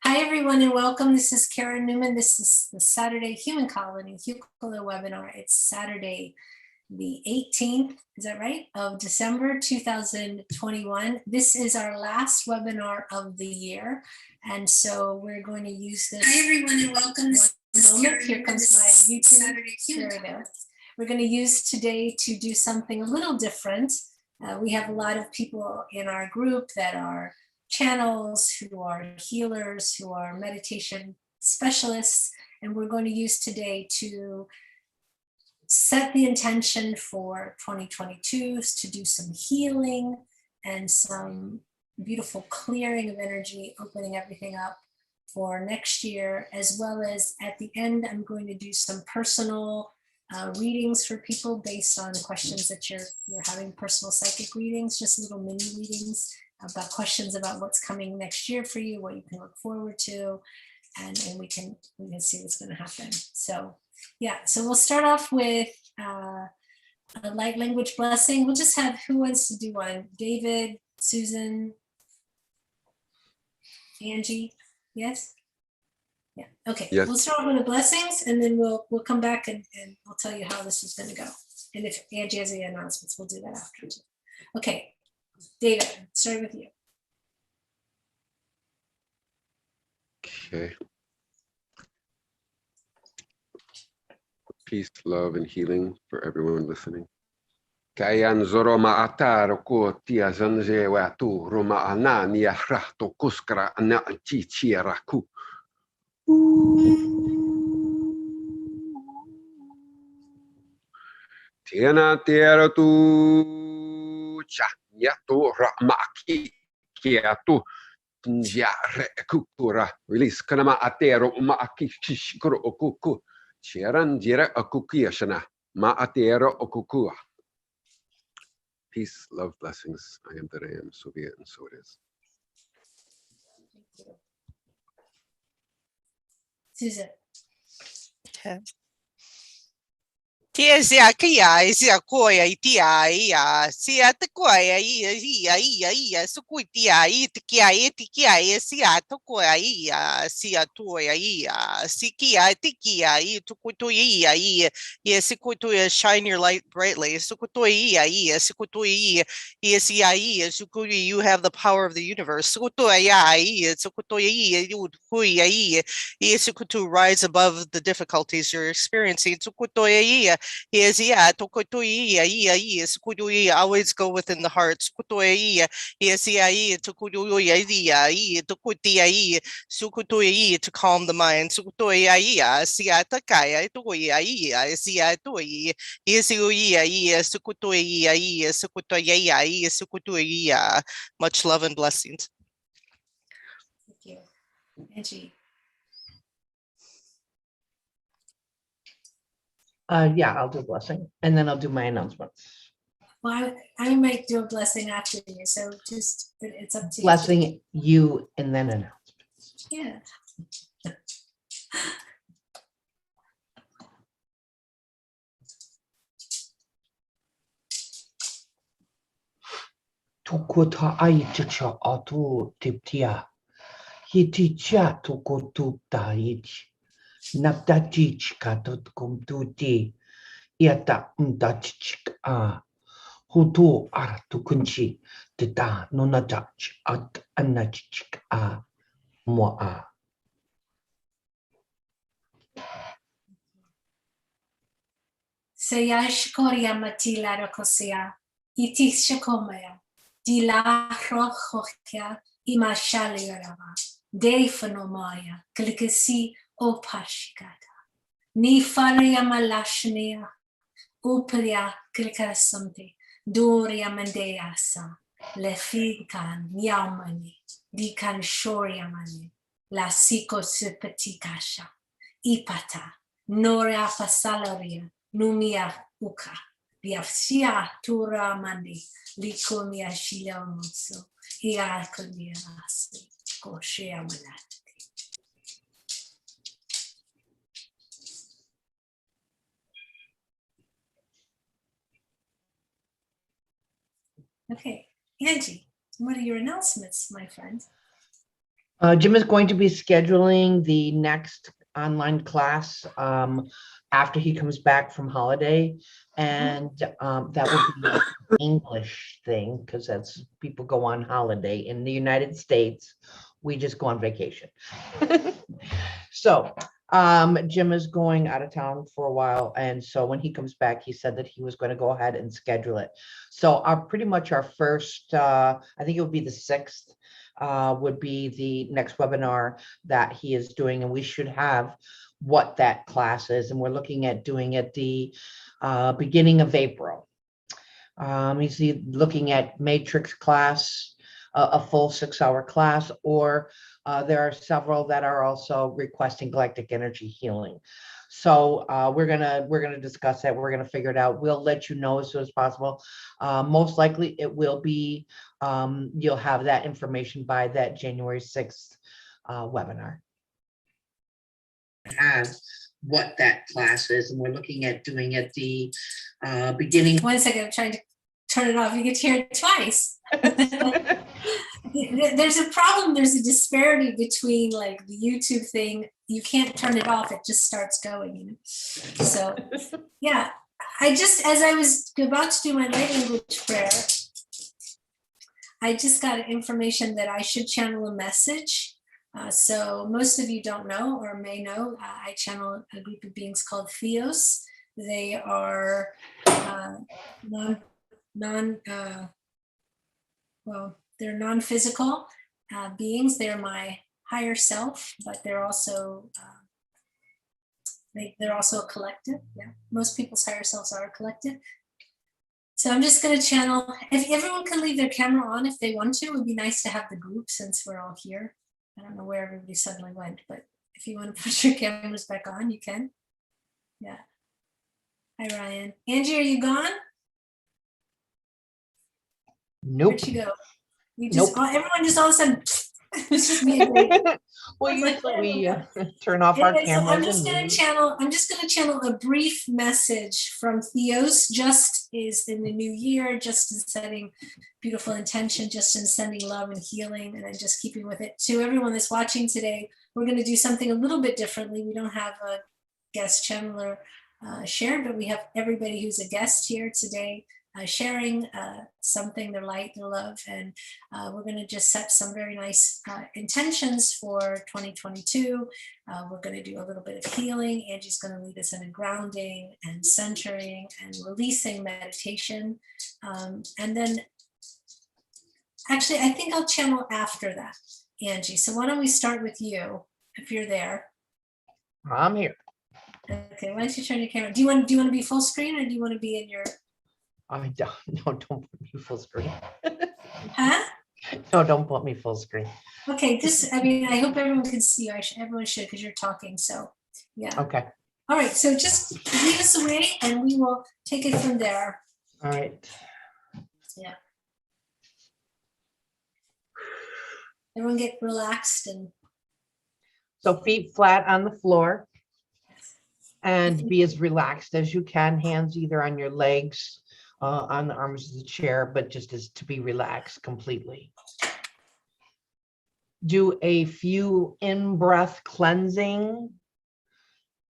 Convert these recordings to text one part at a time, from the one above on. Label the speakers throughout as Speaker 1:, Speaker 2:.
Speaker 1: Hi, everyone, and welcome. This is Karen Newman. This is the Saturday Human Colony Hucolo webinar. It's Saturday, the 18th, is that right, of December 2021. This is our last webinar of the year, and so we're going to use this. Hi, everyone, and welcome. Here comes my YouTube. Here we go. We're going to use today to do something a little different. We have a lot of people in our group that are channels, who are healers, who are meditation specialists, and we're going to use today to set the intention for 2022 to do some healing and some beautiful clearing of energy, opening everything up for next year, as well as at the end, I'm going to do some personal readings for people based on questions that you're having, personal psychic readings, just little mini readings about questions about what's coming next year for you, what you can look forward to, and we can see what's going to happen. So yeah, so we'll start off with a light language blessing. We'll just have, who wants to do one? David, Susan, Angie, yes? Yeah, okay, yes. We'll start with the blessings, and then we'll come back and we'll tell you how this is going to go. And if Angie has any announcements, we'll do that after too. Okay, David, start with you.
Speaker 2: Okay. Peace, love, and healing for everyone listening. Kayan zoroma ataro ko tia zanze wa tu roma anani ahrato kuskra ana chichi raku. Tiana tiara tu cha ya tu ramaki kia tu ya rekukura release kanama atero ma akishikuro okuku chiaran jira akukia shana ma atero okukua. Peace, love, blessings. I am that I am, so be it, and so it is.
Speaker 1: Susan.
Speaker 3: Okay. Tia sia kia sia koia tia ia sia te koia ia sukui tia I te kia sia to koia ia sia toia ia sikia tikia I tukutu ia sikutu shine your light brightly sukutu ia sikutu ia sia ia sukui you have the power of the universe sukutu ia sukutu ia ia sukutu rise above the difficulties you're experiencing sukutu ia Yes, yeah, always go within the heart. Yes, to calm the mind. Much love and blessings.
Speaker 1: Thank you. Angie.
Speaker 4: Yeah, I'll do blessing, and then I'll do my announcements.
Speaker 1: Well, I might do a blessing after you, so just, it's up to you.
Speaker 4: Blessing you, and then announcements.
Speaker 1: Yeah.
Speaker 4: Tukota aicha atu tiptia. Hiticha tukutu taich. Naptachich katut kumtuti. Iata umtachik a. Hutu artukunchi. Tita nonatach at anachik a. Moa.
Speaker 1: Seya shkoria matila rakosia. Iti shakomaya. Dila rochokia. Ima shaliarava. De phenomaya. Klikasi opashikata. Ni faria malashnia. Upria klikasante. Doria mandeasa. Lefikan yamani. Dikan shoriamani. La psicosupatikasha. Ipata. Noria pasalaria. Numia uka. Biafsia tura mandi. Likumia shila mutsu. Ia kunia asi. Koshia manati. Okay, Angie, what are your announcements, my friend?
Speaker 4: Jim is going to be scheduling the next online class after he comes back from holiday. And that will be an English thing because that's people go on holiday. In the United States, we just go on vacation. So Jim is going out of town for a while. And so when he comes back, he said that he was going to go ahead and schedule it. So pretty much our first, I think it would be the 6th, would be the next webinar that he is doing. And we should have what that class is. And we're looking at doing it the beginning of April. He's looking at matrix class, a full 6-hour class, or there are several that are also requesting galactic energy healing. So we're gonna discuss that. We're gonna figure it out. We'll let you know as soon as possible. Most likely it will be, you'll have that information by that January 6th webinar. Have what that class is, and we're looking at doing it the beginning.
Speaker 1: 1 second, I'm trying to turn it off. You get to hear it twice. There's a problem. There's a disparity between like the YouTube thing. You can't turn it off. It just starts going, you know? So yeah, as I was about to do my light language prayer, I just got information that I should channel a message. So most of you don't know or may know, I channel a group of beings called Theos. They are they're non-physical beings. They're my higher self, but they're also they're also a collective. Yeah, most people's higher selves are a collective. So I'm just going to channel. If everyone can leave their camera on if they want to, it would be nice to have the group since we're all here. I don't know where everybody suddenly went, but if you want to put your cameras back on, you can. Yeah. Hi, Ryan. Angie, are you gone?
Speaker 4: Nope.
Speaker 1: Where'd she go? You just
Speaker 4: Nope.
Speaker 1: everyone just all of a sudden it's just me and David.
Speaker 4: Well, usually we turn off our
Speaker 1: Anyway, so
Speaker 4: cameras.
Speaker 1: I'm just gonna channel a brief message from Theos, just is in the new year, just in setting beautiful intention, just in sending love and healing, and then just keeping with it. To everyone that's watching today, we're gonna do something a little bit differently. We don't have a guest channeler shared, but we have everybody who's a guest here today sharing something, their light, their love, and we're going to just set some very nice intentions for 2022. We're going to do a little bit of healing. Angie's going to lead us in a grounding and centering and releasing meditation. And then, actually, I think I'll channel after that, Angie. So why don't we start with you, if you're there?
Speaker 4: I'm here.
Speaker 1: Okay, why don't you turn your camera? Do you want to be full screen, or do you want to be in your?
Speaker 4: I don't, no, don't put me full screen.
Speaker 1: Huh?
Speaker 4: No, don't put me full screen.
Speaker 1: Okay, I mean, I hope everyone can see you. Everyone should, because you're talking. So, yeah.
Speaker 4: Okay.
Speaker 1: All right, so just lead us away and we will take it from there.
Speaker 4: All right.
Speaker 1: Yeah. Everyone get relaxed and.
Speaker 4: So feet flat on the floor and be as relaxed as you can. Hands either on your legs, on the arms of the chair, but just as to be relaxed completely. Do a few in-breath cleansing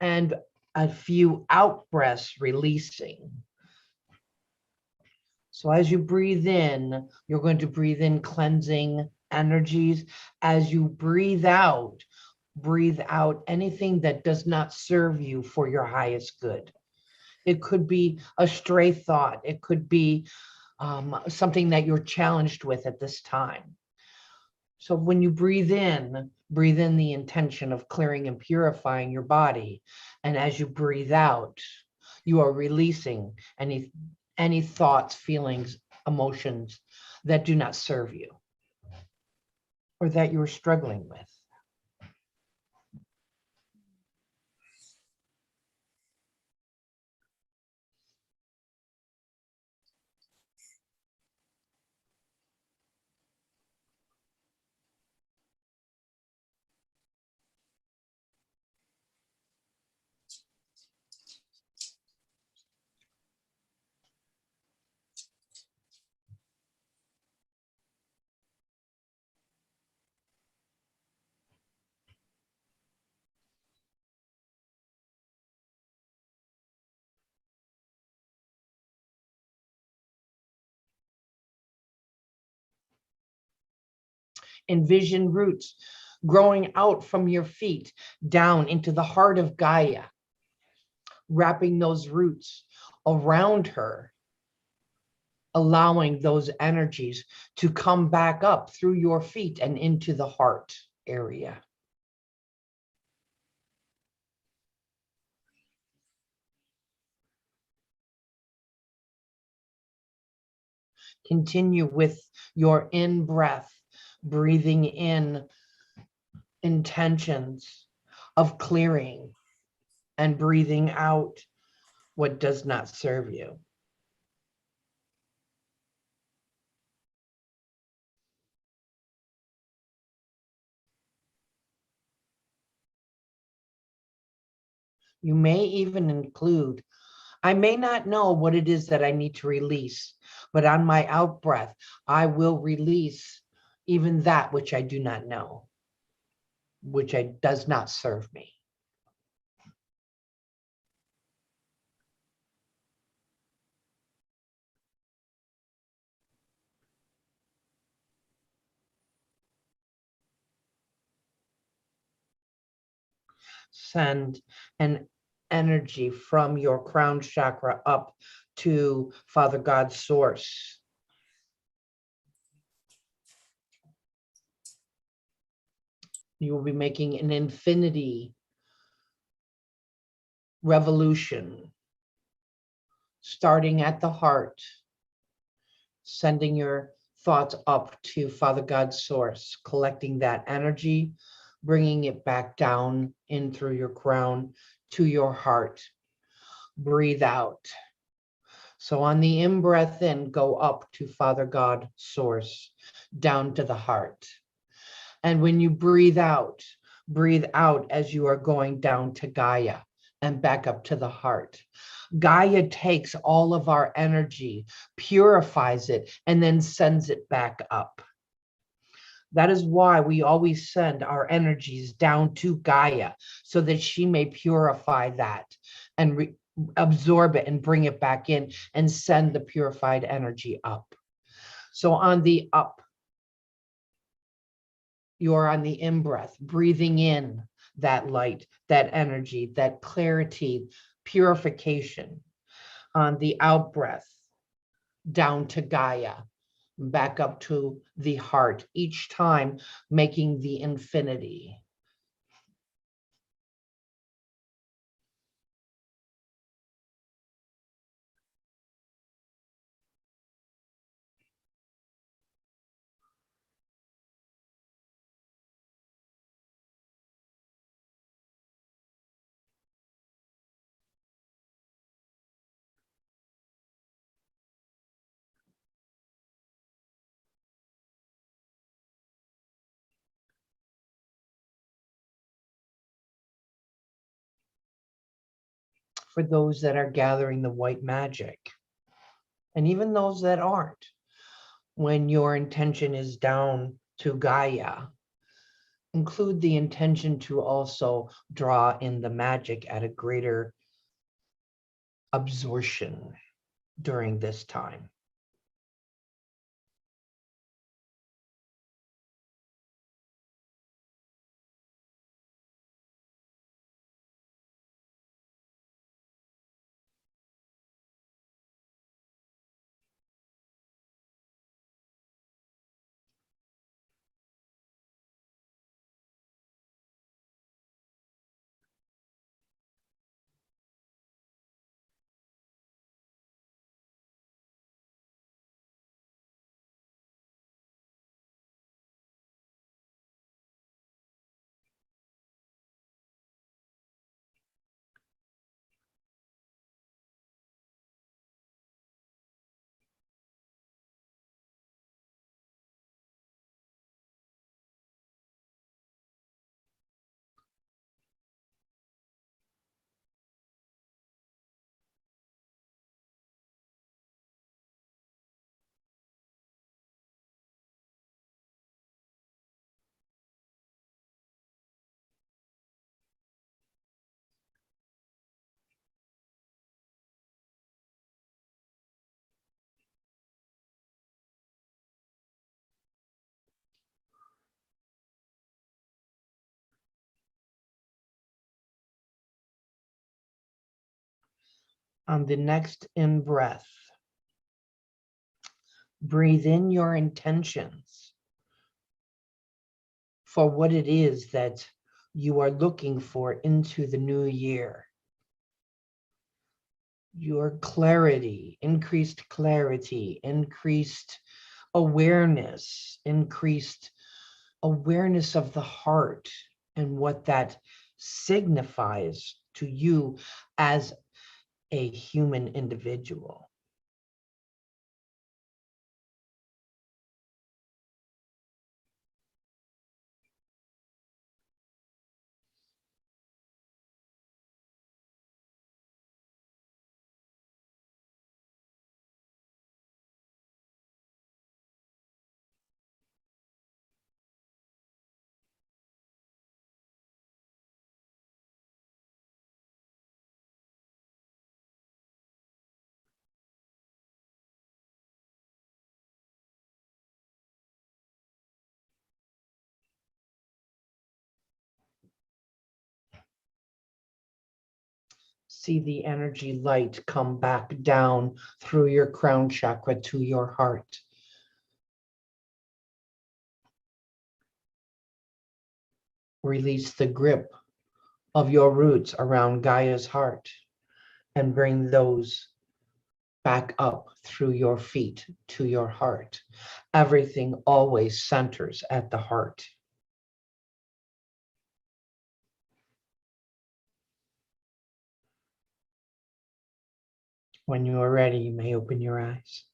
Speaker 4: and a few out-breaths releasing. So as you breathe in, you're going to breathe in cleansing energies. As you breathe out anything that does not serve you for your highest good. It could be a stray thought. It could be something that you're challenged with at this time. So when you breathe in the intention of clearing and purifying your body. And as you breathe out, you are releasing any thoughts, feelings, emotions that do not serve you or that you're struggling with. Envision roots growing out from your feet down into the heart of Gaia, wrapping those roots around her, allowing those energies to come back up through your feet and into the heart area. Continue with your in-breath, breathing in intentions of clearing and breathing out what does not serve you. You may even include, I may not know what it is that I need to release, but on my out breath, I will release even that which I do not know, which does not serve me. Send an energy from your crown chakra up to Father God's source. You will be making an infinity revolution, starting at the heart, sending your thoughts up to Father God's source, collecting that energy, bringing it back down in through your crown to your heart. Breathe out. So on the in-breath in, go up to Father God source, down to the heart. And when you breathe out as you are going down to Gaia and back up to the heart. Gaia takes all of our energy, purifies it, and then sends it back up. That is why we always send our energies down to Gaia, so that she may purify that and absorb it and bring it back in and send the purified energy up. So on the up, you're on the in-breath, breathing in that light, that energy, that clarity, purification. On the out-breath, down to Gaia, back up to the heart, each time making the infinity. For those that are gathering the white magic, and even those that aren't, when your intention is down to Gaia, include the intention to also draw in the magic at a greater absorption during this time. On the next in breath, breathe in your intentions for what it is that you are looking for into the new year. Your clarity, increased awareness, increased awareness of the heart and what that signifies to you as a human individual. See the energy light come back down through your crown chakra to your heart. Release the grip of your roots around Gaia's heart and bring those back up through your feet to your heart. Everything always centers at the heart. When you are ready, you may open your eyes.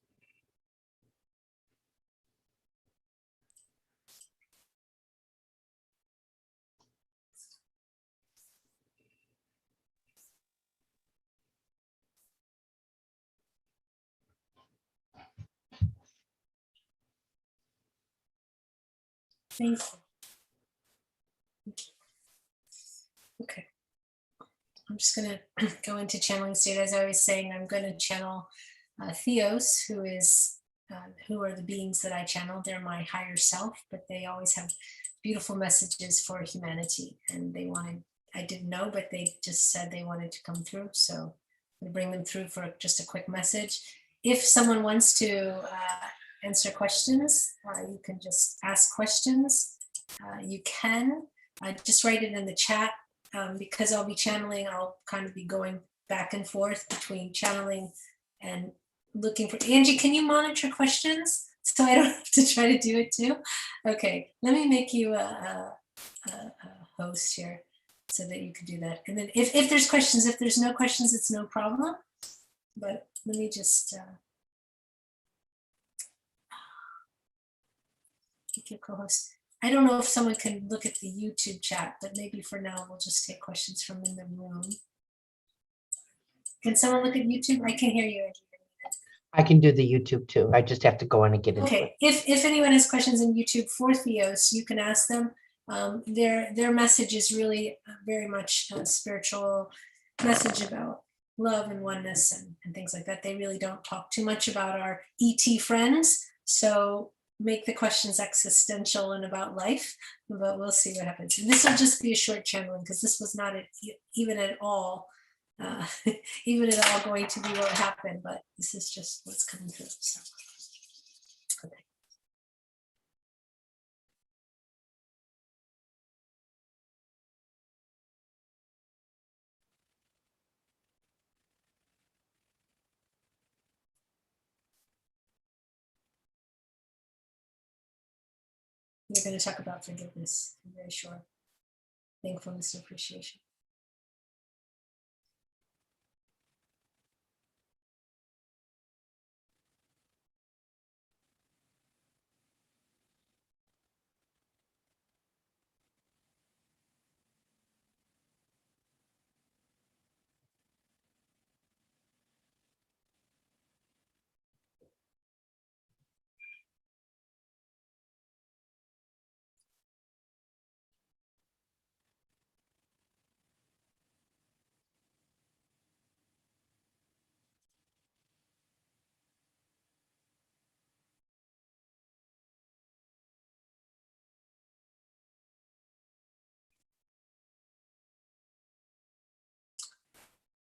Speaker 1: Thank you. Okay. I'm just going to go into channeling state. As I was saying, I'm going to channel Theos, who are the beings that I channel. They're my higher self, but they always have beautiful messages for humanity. And they wanted, I didn't know, but they just said they wanted to come through. So I'm going to bring them through for just a quick message. If someone wants to answer questions, you can just ask questions. You can just write it in the chat. Because I'll be channeling, I'll kind of be going back and forth between channeling and looking for. Angie, can you monitor questions so I don't have to try to do it too? Okay, let me make you a host here so that you can do that. And then if there's questions, if there's no questions, it's no problem. But let me just make you co-host. I don't know if someone can look at the YouTube chat, but maybe for now we'll just take questions from in the room. Can someone look at YouTube? I can hear you.
Speaker 4: I can do the YouTube too. I just have to go in and get into it.
Speaker 1: Okay, if anyone has questions in YouTube for Theos, you can ask them. Their message is really very much a spiritual message about love and oneness and things like that. They really don't talk too much about our ET friends. So make the questions existential and about life, but we'll see what happens. And this will just be a short channeling because this was not even at all going to be what happened, but this is just what's coming through. So, okay. We're going to talk about forgiveness. I'm very sure. Thankfulness and appreciation.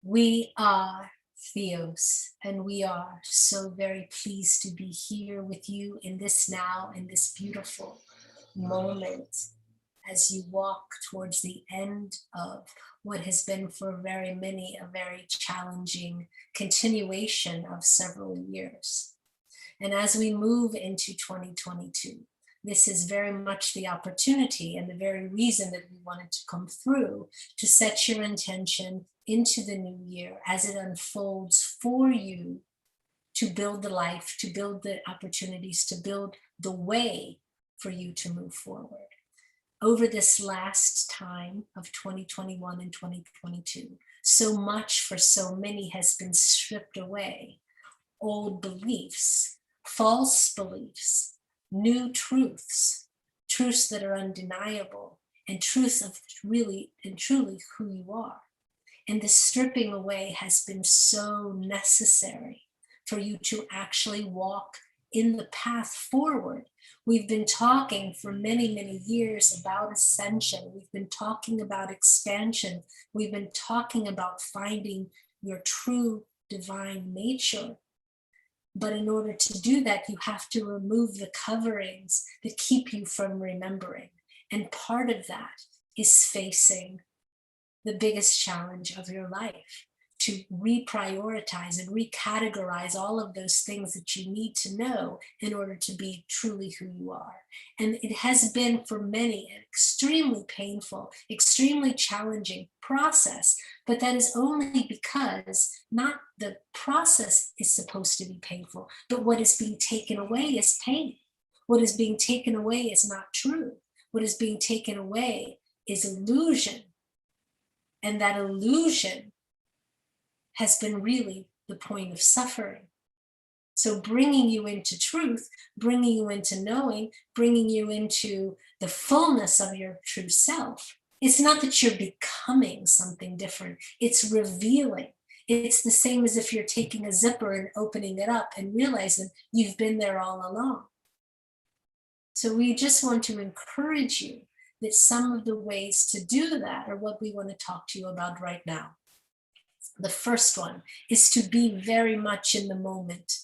Speaker 1: We are Theos, and we are so very pleased to be here with you in this now, in this beautiful moment, as you walk towards the end of what has been for very many a very challenging continuation of several years. And as we move into 2022, this is very much the opportunity and the very reason that we wanted to come through, to set your intention into the new year as it unfolds for you, to build the life, to build the opportunities, to build the way for you to move forward. Over this last time of 2021 and 2022, so much for so many has been stripped away. Old beliefs, false beliefs, new truths, truths that are undeniable, and truths of really and truly who you are. And the stripping away has been so necessary for you to actually walk in the path forward. We've been talking for many, many years about ascension. We've been talking about expansion. We've been talking about finding your true divine nature. But in order to do that, you have to remove the coverings that keep you from remembering. And part of that is facing the biggest challenge of your life, to reprioritize and recategorize all of those things that you need to know in order to be truly who you are. And it has been for many an extremely painful, extremely challenging process, but that is only because not the process is supposed to be painful, but what is being taken away is pain. What is being taken away is not true. What is being taken away is illusion. And that illusion has been really the point of suffering. So bringing you into truth, bringing you into knowing, bringing you into the fullness of your true self. It's not that you're becoming something different, it's revealing. It's the same as if you're taking a zipper and opening it up and realizing you've been there all along. So we just want to encourage you that some of the ways to do that are what we want to talk to you about right now. The first one is to be very much in the moment.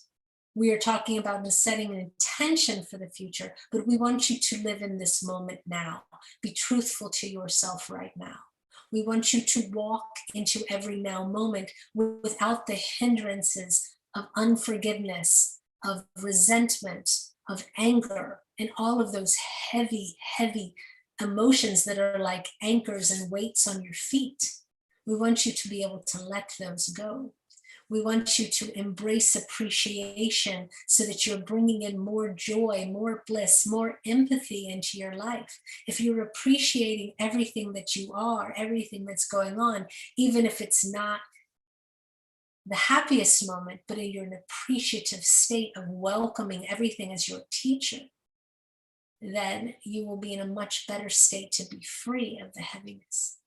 Speaker 1: We are talking about setting an intention for the future, but we want you to live in this moment now. Be truthful to yourself right now. We want you to walk into every now moment without the hindrances of unforgiveness, of resentment, of anger, and all of those heavy, heavy emotions that are like anchors and weights on your feet. We want you to be able to let those go. We want you to embrace appreciation so that you're bringing in more joy, more bliss, more empathy into your life. If you're appreciating everything that you are, everything that's going on, even if it's not the happiest moment, but you're in an appreciative state of welcoming everything as your teacher, then you will be in a much better state to be free of the heaviness.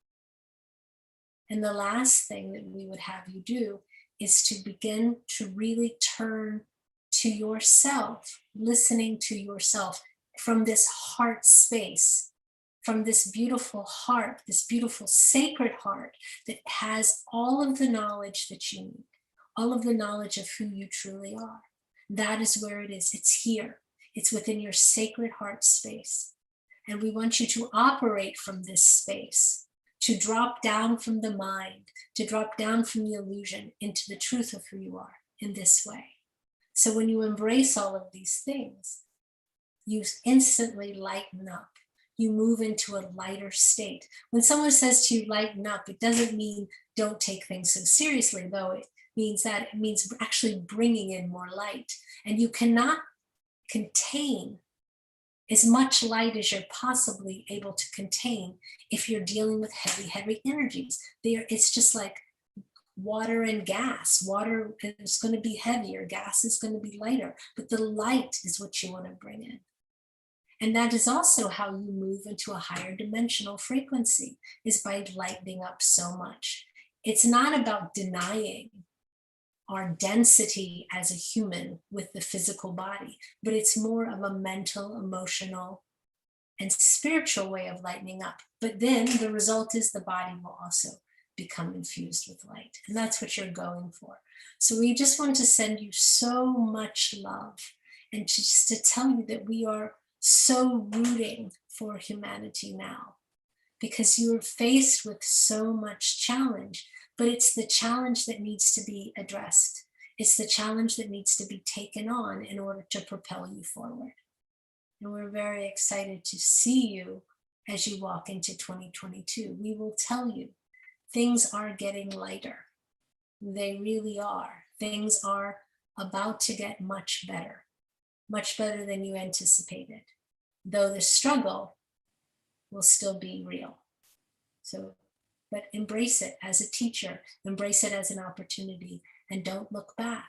Speaker 1: And the last thing that we would have you do is to begin to really turn to yourself, listening to yourself from this heart space, from this beautiful heart, this beautiful sacred heart that has all of the knowledge that you need, all of the knowledge of who you truly are. That is where it is. It's here. It's within your sacred heart space. And we want you to operate from this space, to drop down from the mind, to drop down from the illusion into the truth of who you are in this way. So when you embrace all of these things, you instantly lighten up. You move into a lighter state. When someone says to you, lighten up, it doesn't mean don't take things so seriously, though it means actually bringing in more light. And you cannot contain as much light as you're possibly able to contain if you're dealing with heavy, heavy energies. It's just like water and gas. Water is going to be heavier, gas is going to be lighter, but the light is what you want to bring in. And that is also how you move into a higher dimensional frequency, is by lightening up so much. It's not about denying our density as a human with the physical body, but it's more of a mental, emotional, and spiritual way of lightening up. But then the result is the body will also become infused with light. And that's what you're going for. So we just want to send you so much love, and just to tell you that we are so rooting for humanity now, because you're faced with so much challenge, but it's the challenge that needs to be addressed. It's the challenge that needs to be taken on in order to propel you forward. And we're very excited to see you as you walk into 2022. We will tell you, things are getting lighter. They really are. Things are about to get much better than you anticipated, though the struggle will still be real. So, but embrace it as a teacher, embrace it as an opportunity, and don't look back.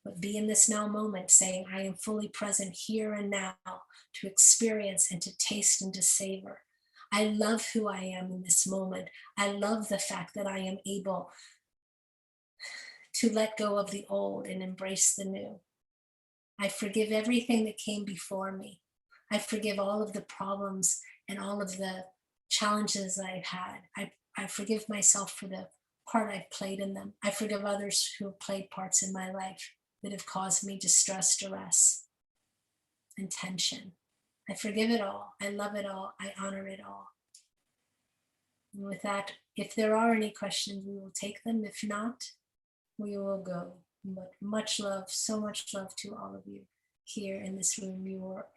Speaker 1: But be in this now moment, saying, I am fully present here and now to experience and to taste and to savor. I love who I am in this moment. I love the fact that I am able to let go of the old and embrace the new. I forgive everything that came before me. I forgive all of the problems and all of the challenges I've had. I forgive myself for the part I've played in them. I forgive others who have played parts in my life that have caused me distress, duress, and tension. I forgive it all. I love it all. I honor it all. And with that, if there are any questions, we will take them. If not, we will go. But much love, so much love to all of you here in this room.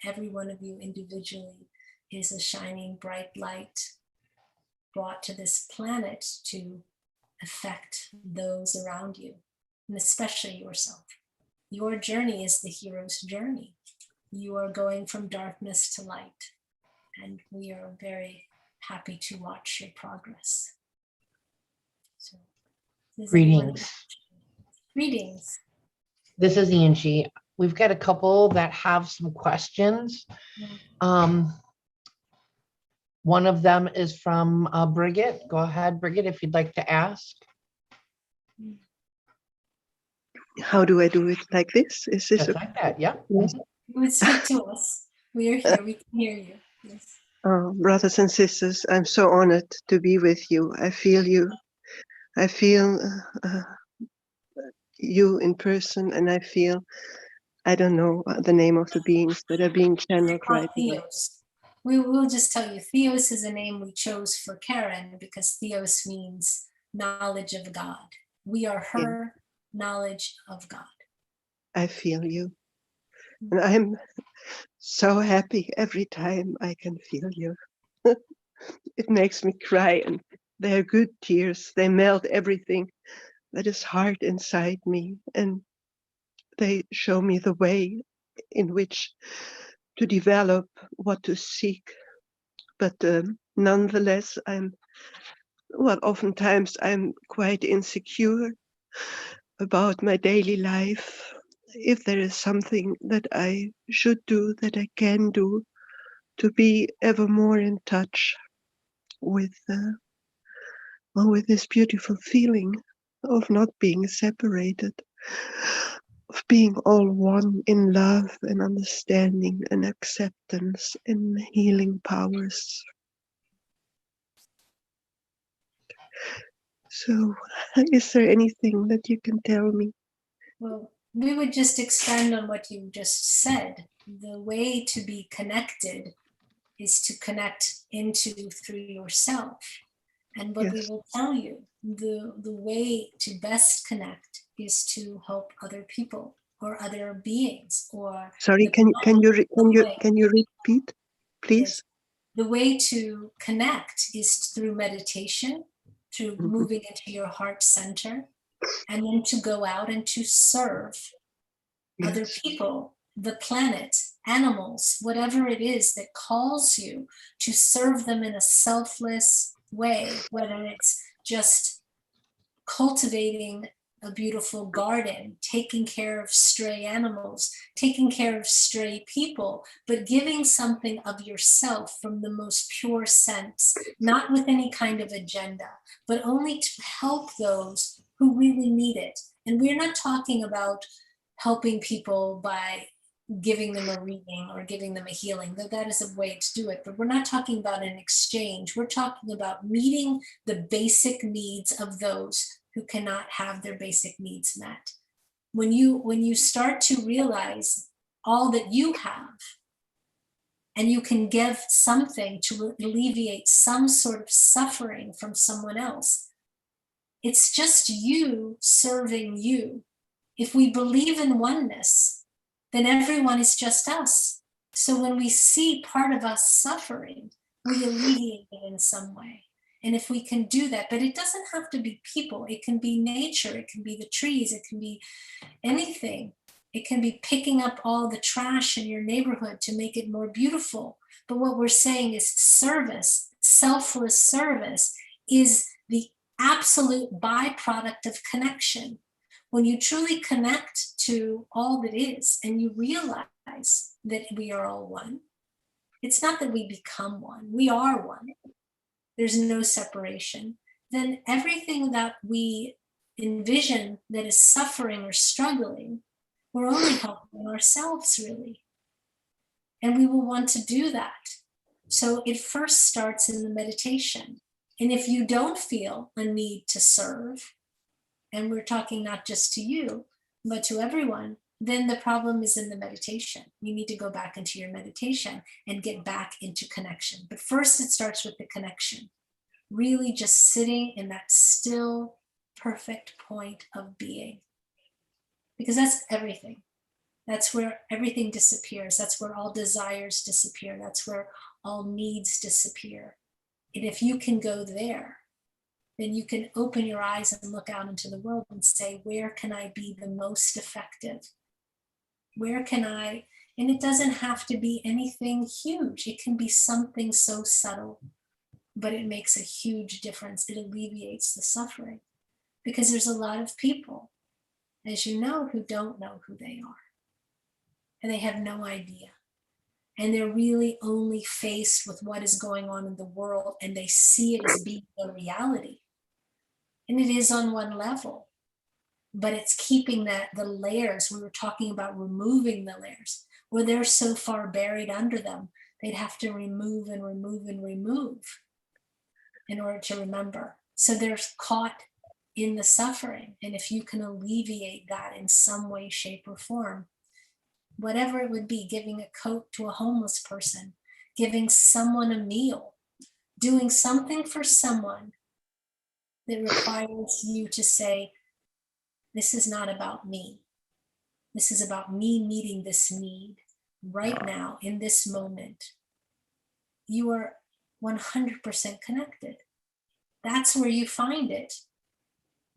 Speaker 1: Every one of you individually is a shining bright light brought to this planet to affect those around you, and especially yourself. Your journey is the hero's journey. You are going from darkness to light, and we are very happy to watch your progress. So,
Speaker 4: Greetings.
Speaker 1: Greetings.
Speaker 4: This is Angie. We've got a couple that have some questions. One of them is from Brigitte. Go ahead, Brigitte, if you'd like to ask.
Speaker 5: How do I do it? Like this? Is this
Speaker 4: Just like that, yeah.
Speaker 5: yes?
Speaker 1: You would speak to us. We are here. We can hear you. Yes.
Speaker 5: Brothers and sisters, I'm so honored to be with you. I feel you. I feel you in person, and I don't know the name of the beings that are being channeled right now.
Speaker 1: Theos. We will just tell you, Theos is a name we chose for Karen because Theos means knowledge of God. We are her knowledge of God.
Speaker 5: I feel you. And I'm so happy every time I can feel you. It makes me cry, and they're good tears. They melt everything that is hard inside me, and they show me the way in which to develop, what to seek. But nonetheless, oftentimes I'm quite insecure about my daily life. If there is something that I should do, that I can do, to be ever more in touch with this beautiful feeling of not being separated, of being all one in love and understanding and acceptance and healing powers. So, is there anything that you can tell me?
Speaker 1: Well, we would just expand on what you just said. The way to be connected is to connect through yourself. And what we will tell you, the way to best connect is to help other people or other beings or.
Speaker 5: Sorry, can you repeat, please?
Speaker 1: Yes. The way to connect is through meditation, through moving into your heart center, and then to go out and to serve other people, the planet, animals, whatever it is that calls you, to serve them in a selfless way, whether it's just cultivating a beautiful garden, taking care of stray animals, taking care of stray people, but giving something of yourself from the most pure sense, not with any kind of agenda, but only to help those who really need it. And we're not talking about helping people by giving them a reading or giving them a healing, though that is a way to do it. But we're not talking about an exchange. We're talking about meeting the basic needs of those who cannot have their basic needs met. When you start to realize all that you have, and you can give something to alleviate some sort of suffering from someone else, it's just you serving you. If we believe in oneness, then everyone is just us. So when we see part of us suffering, we alleviate it in some way. And if we can do that, but it doesn't have to be people, it can be nature, it can be the trees, it can be anything. It can be picking up all the trash in your neighborhood to make it more beautiful. But what we're saying is service, selfless service, is the absolute byproduct of connection. When you truly connect to all that is and you realize that we are all one, it's not that we become one, we are one. There's no separation. Then everything that we envision that is suffering or struggling, we're only helping ourselves, really. And we will want to do that. So it first starts in the meditation. And if you don't feel a need to serve, and we're talking not just to you, but to everyone, then the problem is in the meditation. You need to go back into your meditation and get back into connection. But first it starts with the connection. Really just sitting in that still, perfect point of being. Because that's everything. That's where everything disappears. That's where all desires disappear. That's where all needs disappear. And if you can go there, then you can open your eyes and look out into the world and say, where can I be the most effective? Where can I, and it doesn't have to be anything huge. It can be something so subtle, but it makes a huge difference. It alleviates the suffering. Because there's a lot of people, as you know, who don't know who they are. And they have no idea. And they're really only faced with what is going on in the world, and they see it as being a reality. And it is on one level, but it's keeping the layers. We were talking about removing the layers, where they're so far buried under them, they'd have to remove and remove and remove in order to remember. So they're caught in the suffering. And if you can alleviate that in some way, shape, or form, whatever it would be, giving a coat to a homeless person, giving someone a meal, doing something for someone that requires you to say, this is not about me. This is about me meeting this need right now in this moment. You are 100% connected. That's where you find it.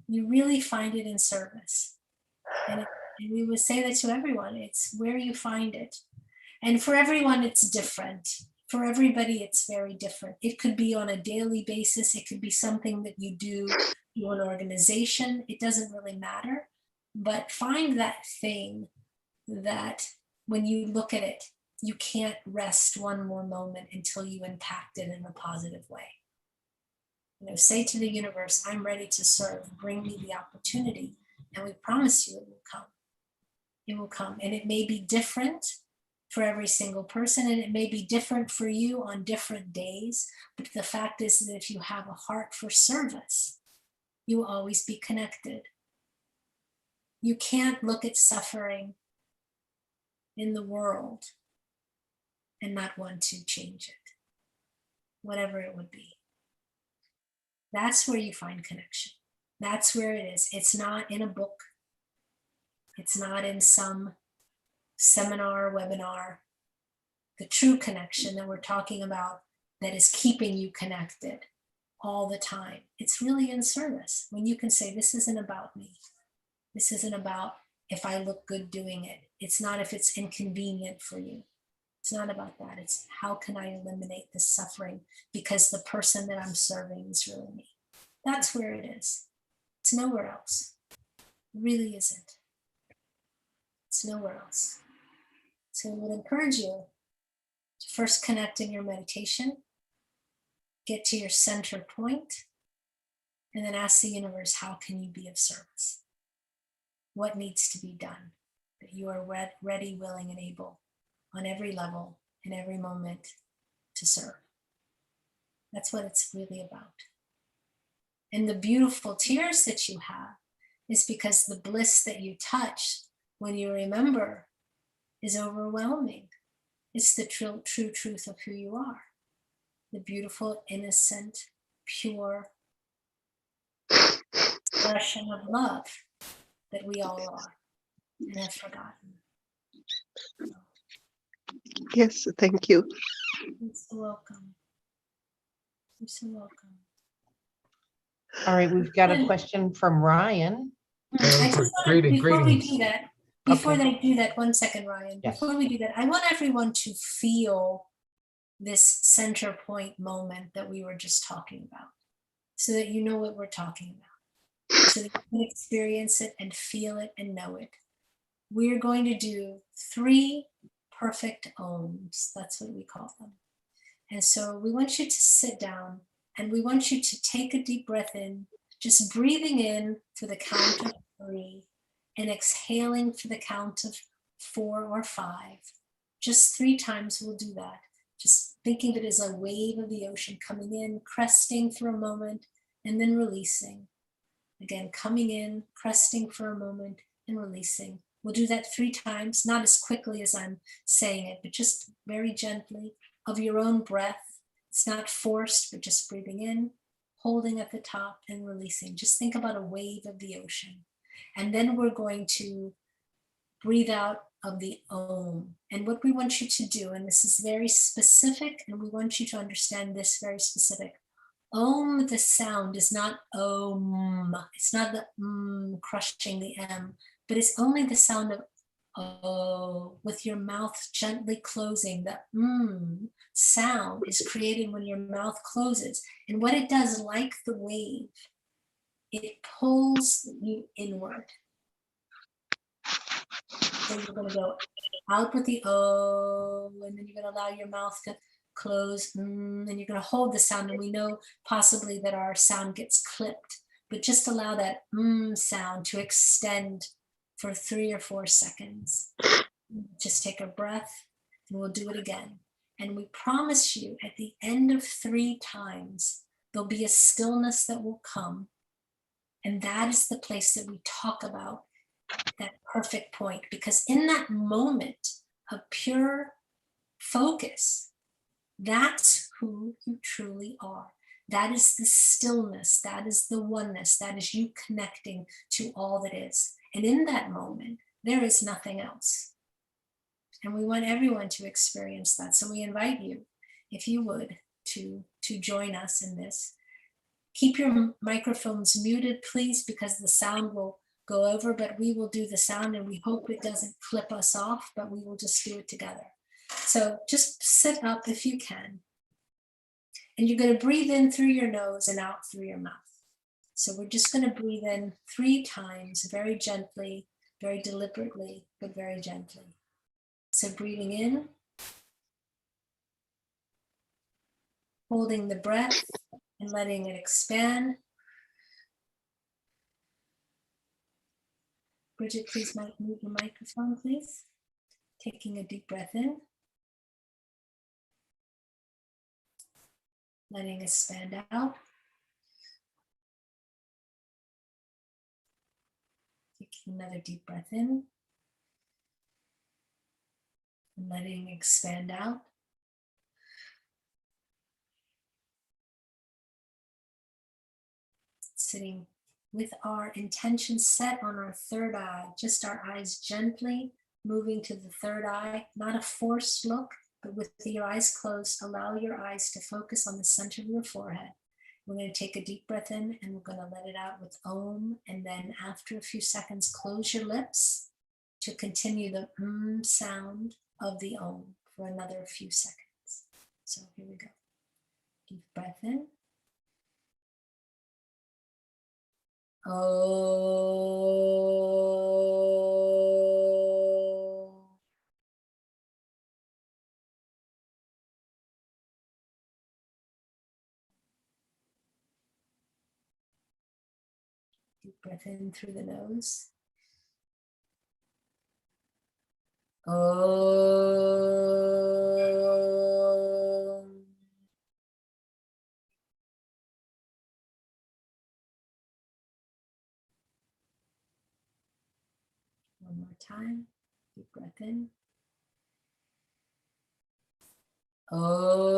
Speaker 1: You really find it in service. And we would say that to everyone, it's where you find it. And for everyone, it's different. For everybody, it's very different. It could be on a daily basis. It could be something that you do through an organization. It doesn't really matter. But find that thing that when you look at it, you can't rest one more moment until you impact it in a positive way. You know, say to the universe, I'm ready to serve. Bring me the opportunity. And we promise you it will come. It will come. And it may be different for every single person, and it may be different for you on different days. But the fact is that if you have a heart for service, you will always be connected. You can't look at suffering in the world and not want to change it, whatever it would be. That's where you find connection. That's where it is. It's not in a book. It's not in some seminar, webinar. The true connection that we're talking about that is keeping you connected all the time. It's really in service. When you can say, this isn't about me. This isn't about if I look good doing it. It's not if it's inconvenient for you. It's not about that. It's how can I eliminate the suffering because the person that I'm serving is really me. That's where it is. It's nowhere else. It really isn't. It's nowhere else. So I would encourage you to first connect in your meditation, get to your center point, and then ask the universe, how can you be of service? What needs to be done that you are ready, willing, and able on every level, in every moment to serve. That's what it's really about. And the beautiful tears that you have is because the bliss that you touch when you remember is overwhelming. It's the true truth of who you are. The beautiful, innocent, pure expression of love that we all are and have forgotten.
Speaker 5: Yes, thank you.
Speaker 1: You're so welcome. You're so welcome.
Speaker 4: All right, we've got a question from Ryan.
Speaker 1: I just want to,
Speaker 6: Greetings,
Speaker 1: before we
Speaker 6: greetings.
Speaker 1: do that, before
Speaker 4: Okay.
Speaker 1: they do that, 1 second, Ryan.
Speaker 4: Yes.
Speaker 1: Before we do that, I want everyone to feel this center point moment that we were just talking about, so that you know what we're talking about, so that you can experience it and feel it and know it. We're going to do 3 perfect ohms. That's what we call them. And so we want you to sit down and we want you to take a deep breath in, just breathing in for the count of 3 and exhaling for the count of 4 or 5. Just 3 times we'll do that. Just thinking of it as a wave of the ocean coming in, cresting for a moment, and then releasing. Again, coming in, cresting for a moment, and releasing. We'll do that 3 times, not as quickly as I'm saying it, but just very gently, of your own breath. It's not forced, but just breathing in, holding at the top, and releasing. Just think about a wave of the ocean. And then we're going to breathe out of the Om. And what we want you to do, and this is very specific, and we want you to understand this very specific. Om, the sound is not Om. It's not the crushing the M, but it's only the sound of O, with your mouth gently closing. The sound is created when your mouth closes. And what it does, like the wave, it pulls you inward. So you're going to go out with the O, and then you're going to allow your mouth to close, and you're going to hold the sound. And we know possibly that our sound gets clipped, but just allow that sound to extend for 3 or 4 seconds. Just take a breath, and we'll do it again. And we promise you at the end of 3 times, there'll be a stillness that will come. And that is the place that we talk about that perfect point, because in that moment of pure focus, that's who you truly are. That is the stillness, that is the oneness, that is you connecting to all that is. And in that moment, there is nothing else. And we want everyone to experience that. So we invite you, if you would, to join us in this. Keep your microphones muted, please, because the sound will go over, but we will do the sound, and we hope it doesn't clip us off, but we will just do it together. So just sit up if you can. And you're going to breathe in through your nose and out through your mouth. So we're just going to breathe in 3 times, very gently, very deliberately, but very gently. So breathing in, holding the breath and letting it expand. Bridget, please mute your microphone, please. Taking a deep breath in. Letting it expand out. Taking another deep breath in. And letting it expand out. Sitting with our intention set on our 3rd eye, just our eyes gently moving to the 3rd eye, not a forced look, but with your eyes closed, allow your eyes to focus on the center of your forehead. We're going to take a deep breath in, and we're going to let it out with Om, and then after a few seconds, close your lips to continue the sound of the Om for another few seconds. So here we go. Deep breath in. Oh. Deep breath in through the nose. Om. One more time. Deep breath in. Oh.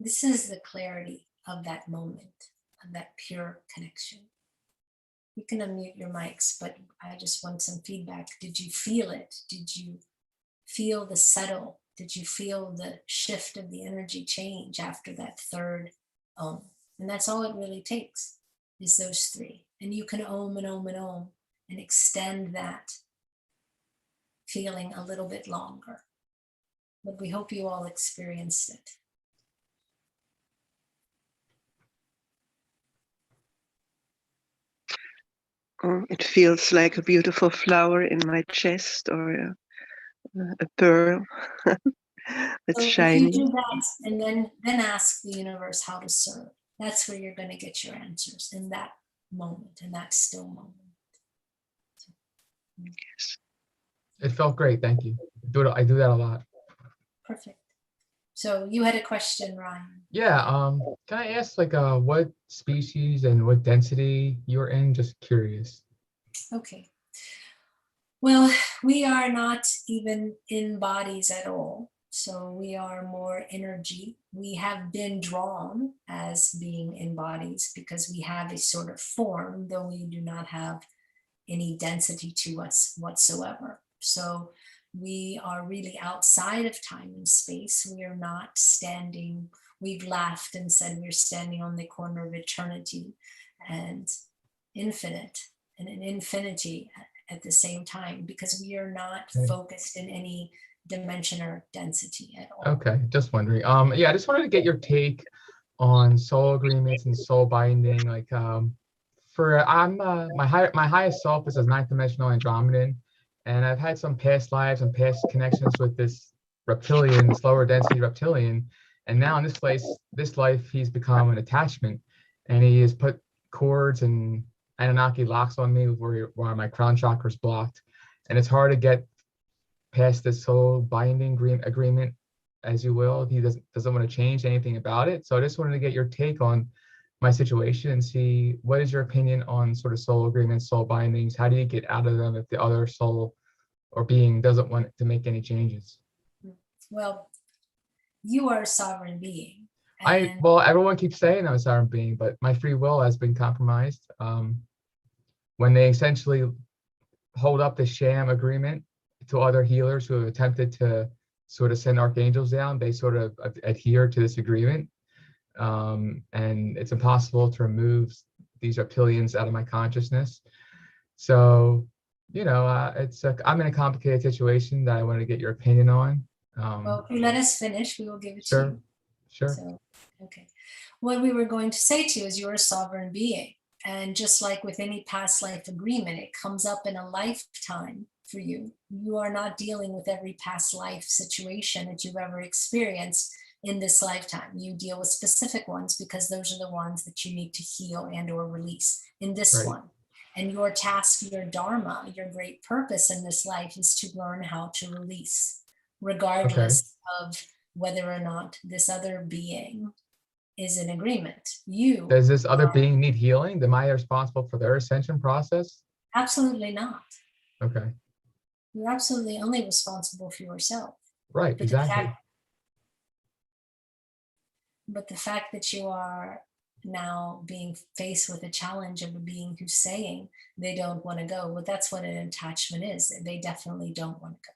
Speaker 1: This is the clarity of that moment, of that pure connection. You can unmute your mics, but I just want some feedback. Did you feel it? Did you feel the settle? Did you feel the shift of the energy change after that third Om? And that's all it really takes, is those three. And you can Om and Om and Om and extend that feeling a little bit longer. But we hope you all experienced it.
Speaker 5: Oh, it feels like a beautiful flower in my chest, or a pearl. It's
Speaker 1: So if you
Speaker 5: shining.
Speaker 1: do that and then ask the universe how to serve, that's where you're going to get your answers, in that moment, in that still moment.
Speaker 5: Yes.
Speaker 6: It felt great. Thank you. I do that a lot.
Speaker 1: Perfect. So you had a question, Ryan.
Speaker 6: Yeah. Can I ask like what species and what density you're in? Just curious.
Speaker 1: Okay. Well, we are not even in bodies at all. So we are more energy. We have been drawn as being in bodies because we have a sort of form, though we do not have any density to us whatsoever. So we are really outside of time and space. We are not standing. We've laughed and said we're standing on the corner of eternity and infinite and an infinity at the same time, because we are not focused in any dimension or density at all.
Speaker 6: Okay, just wondering. Yeah, I just wanted to get your take on soul agreements and soul binding. Like, my highest self is a ninth dimensional Andromedan, and I've had some past lives and past connections with this reptilian, this lower density reptilian, and now in this life, he's become an attachment, and he has put cords and Anunnaki locks on me where my crown chakra is blocked, and it's hard to get past this soul binding agreement, as you will. He doesn't want to change anything about it. So I just wanted to get your take on my situation and see what is your opinion on sort of soul agreements, soul bindings. How do you get out of them if the other soul or being doesn't want to make any changes?
Speaker 1: Well, you are a sovereign being.
Speaker 6: Well, everyone keeps saying I'm a sovereign being, but my free will has been compromised. When they essentially hold up the sham agreement to other healers who have attempted to sort of send archangels down, they sort of adhere to this agreement. And it's impossible to remove these reptilians out of my consciousness. So, I'm in a complicated situation that I want to get your opinion on.
Speaker 1: Well, if you let us finish, we will give it to
Speaker 6: Sure,
Speaker 1: you.
Speaker 6: sure.
Speaker 1: So, okay. What we were going to say to you is you're a sovereign being. And just like with any past life agreement, it comes up in a lifetime for you. You are not dealing with every past life situation that you've ever experienced in this lifetime. You deal with specific ones because those are the ones that you need to heal and or release in this
Speaker 6: Right.
Speaker 1: one. And your task, your dharma, your great purpose in this life is to learn how to release, regardless of whether or not this other being is in agreement.
Speaker 6: Does this other being need healing? Am I responsible for their ascension process?
Speaker 1: Absolutely not.
Speaker 6: Okay.
Speaker 1: You're absolutely only responsible for yourself.
Speaker 6: Right,
Speaker 1: But
Speaker 6: exactly.
Speaker 1: But the fact that you are now being faced with a challenge of a being who's saying they don't want to go, well, that's what an attachment is. They definitely don't want to go.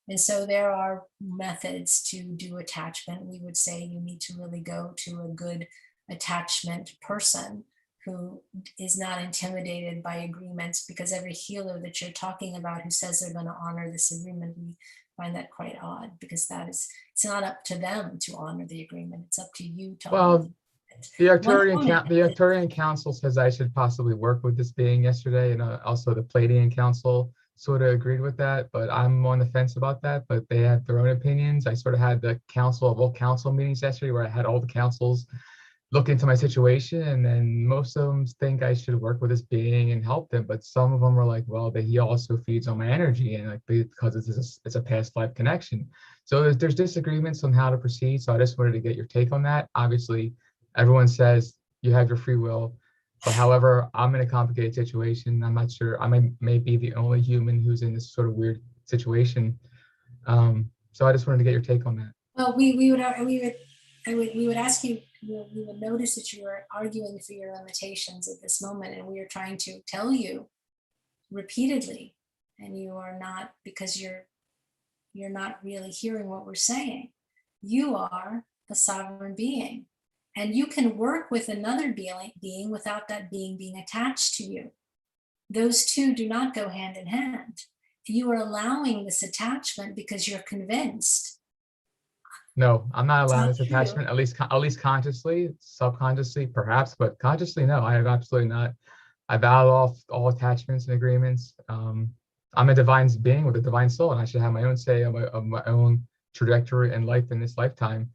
Speaker 1: And so there are methods to do attachment. We would say you need to really go to a good attachment person who is not intimidated by agreements, because every healer that you're talking about who says they're going to honor this agreement, we find that quite odd, because it's not up to them to honor the agreement. It's up to you to honor
Speaker 6: Well,
Speaker 1: the
Speaker 6: the Arcturian Council says I should possibly work with this being yesterday, and also the Palladian Council sort of agreed with that, but I'm on the fence about that. But they have their own opinions. I sort of had the council of all council meetings yesterday where I had all the councils look into my situation, and then most of them think I should work with this being and help them, but some of them are like, well, he also feeds on my energy, and like because it's a past life connection. So there's disagreements on how to proceed. So I just wanted to get your take on that. Obviously, everyone says you have your free will, but however, I'm in a complicated situation. I'm not sure. I may be the only human who's in this sort of weird situation. So I just wanted to get your take on that.
Speaker 1: Well, we would ask you, we would notice that you are arguing for your limitations at this moment, and we are trying to tell you repeatedly, and you are not, because you're not really hearing what we're saying. You are a sovereign being, and you can work with another being without that being being attached to you. Those two do not go hand in hand. You are allowing this attachment because you're convinced.
Speaker 6: No, I'm not allowing this
Speaker 1: True.
Speaker 6: attachment, at least consciously, subconsciously, perhaps, but consciously, no, I have absolutely not. I vow off all attachments and agreements. I'm a divine being with a divine soul, and I should have my own say of my own trajectory in life in this lifetime.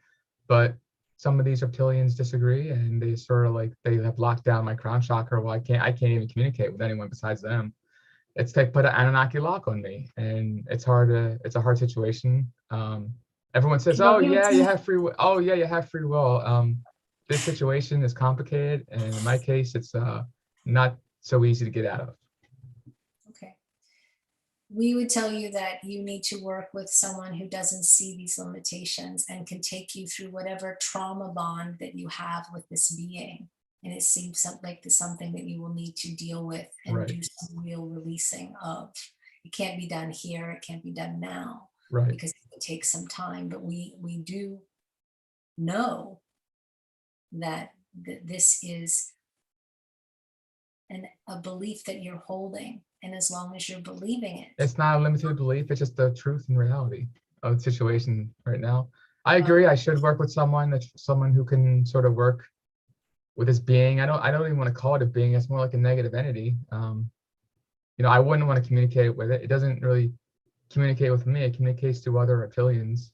Speaker 6: But some of these reptilians disagree, and they sort of like, they have locked down my crown chakra. Well, I can't even communicate with anyone besides them. It's like put an Anunnaki lock on me, and it's a hard situation. Everyone says, oh yeah, you have free will. Oh yeah, you have free will. This situation is complicated, and in my case, it's not so easy to get out of.
Speaker 1: Okay. We would tell you that you need to work with someone who doesn't see these limitations and can take you through whatever trauma bond that you have with this being. And it seems like there's something that you will need to deal with and
Speaker 6: Right.
Speaker 1: do some real releasing of. It can't be done here. It can't be done now.
Speaker 6: Right.
Speaker 1: Because it will take some time. But we do know that this is a belief that you're holding. And as long as you're believing it.
Speaker 6: It's not a limited belief. It's just the truth and reality of the situation right now. I agree. I should work with someone who can sort of work with this being. I don't even want to call it a being. It's more like a negative entity. I wouldn't want to communicate with it. It doesn't really communicate with me. It communicates to other reptilians.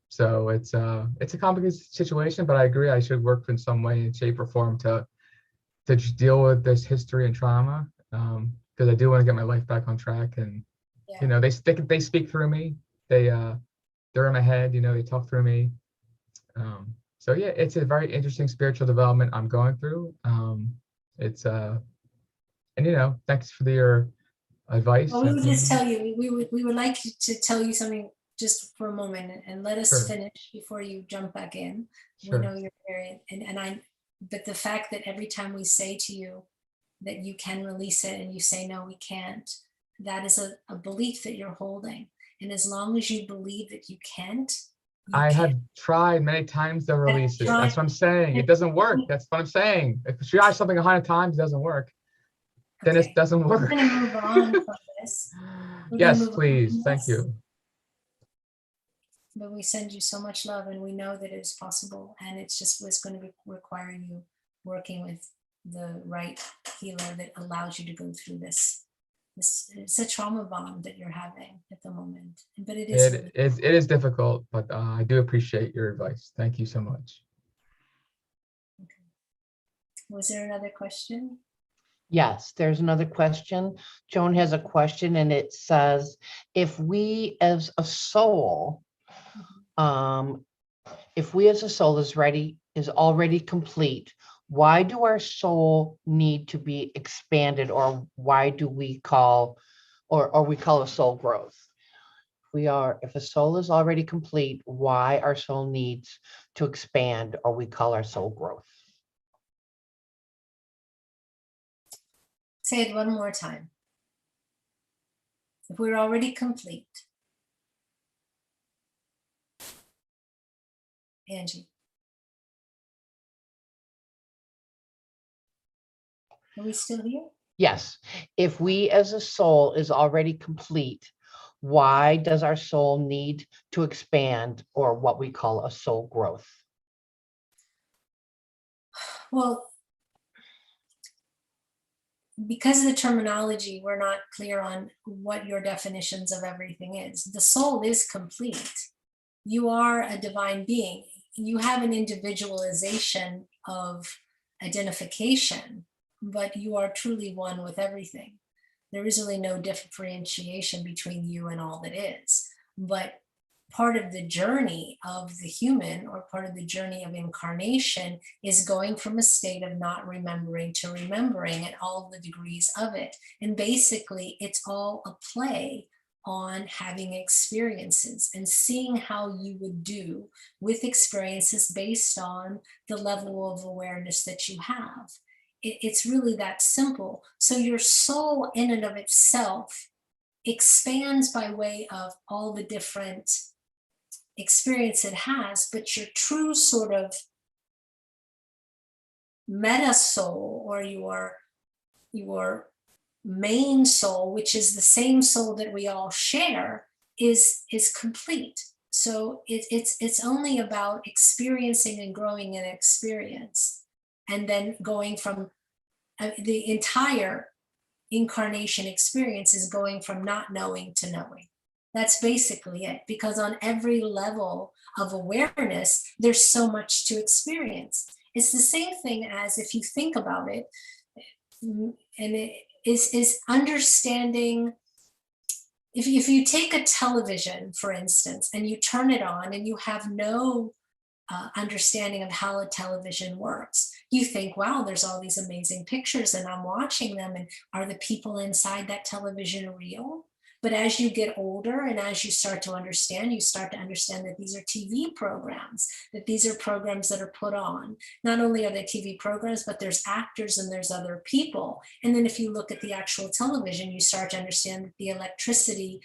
Speaker 6: So it's a complicated situation, but I agree. I should work in some way, shape, or form to just deal with this history and trauma. Because I do want to get my life back on track, and they speak through me. They're in my head. They talk through me. So yeah, it's a very interesting spiritual development I'm going through. Thanks for your advice.
Speaker 1: Well, we would just tell you, we would like to tell you something just for a moment, and let us finish before you jump back in.
Speaker 6: Sure.
Speaker 1: We know you're very, but the fact that every time we say to you that you can release it and you say, no, we can't, that is a belief that you're holding. And as long as you believe that you can't,
Speaker 6: I have tried many times to release it. That's what I'm saying. It doesn't work. That's what I'm saying. If you try something 100 times, it doesn't work. Then it doesn't work.
Speaker 1: We're going to move on from this.
Speaker 6: Yes, please. Thank you.
Speaker 1: But we send you so much love, and we know that it is possible. And it's going to require you working with the right healer that allows you to go through this. It's a trauma bond that you're having at the moment, but it is
Speaker 6: difficult, but I do appreciate your advice. Thank you so much.
Speaker 1: Okay. Was there another question?
Speaker 4: Yes, there's another question. Joan has a question, and it says, if we as a soul is already complete, why do our soul need to be expanded, or why do we call, or we call a soul growth? if a soul is already complete, why our soul needs to expand, or we call our soul growth.
Speaker 1: Say it one more time. If we're already complete. Angie. Are we still here?
Speaker 4: Yes, if we as a soul is already complete, why does our soul need to expand, or what we call a soul growth?
Speaker 1: Well, because of the terminology, we're not clear on what your definitions of everything is. The soul is complete. You are a divine being. You have an individualization of identification, but you are truly one with everything. There is really no differentiation between you and all that is. But part of the journey of the human, or part of the journey of incarnation, is going from a state of not remembering to remembering, at all the degrees of it. And basically, it's all a play on having experiences and seeing how you would do with experiences based on the level of awareness that you have. It's really that simple. So your soul in and of itself expands by way of all the different experience it has, but your true sort of meta soul, or your main soul, which is the same soul that we all share, is complete. So it's only about experiencing and growing an experience, and then going from the entire incarnation experience is going from not knowing to knowing. That's basically it, because on every level of awareness, there's so much to experience. It's the same thing as, if you think about it, and it is understanding. If you take a television, for instance, and you turn it on and you have no understanding of how a television works, you think, wow, there's all these amazing pictures and I'm watching them, and are the people inside that television real? But as you get older and as you start to understand, that these are TV programs, that these are programs that are put on. Not only are they TV programs, but there's actors and there's other people. And then if you look at the actual television, you start to understand that the electricity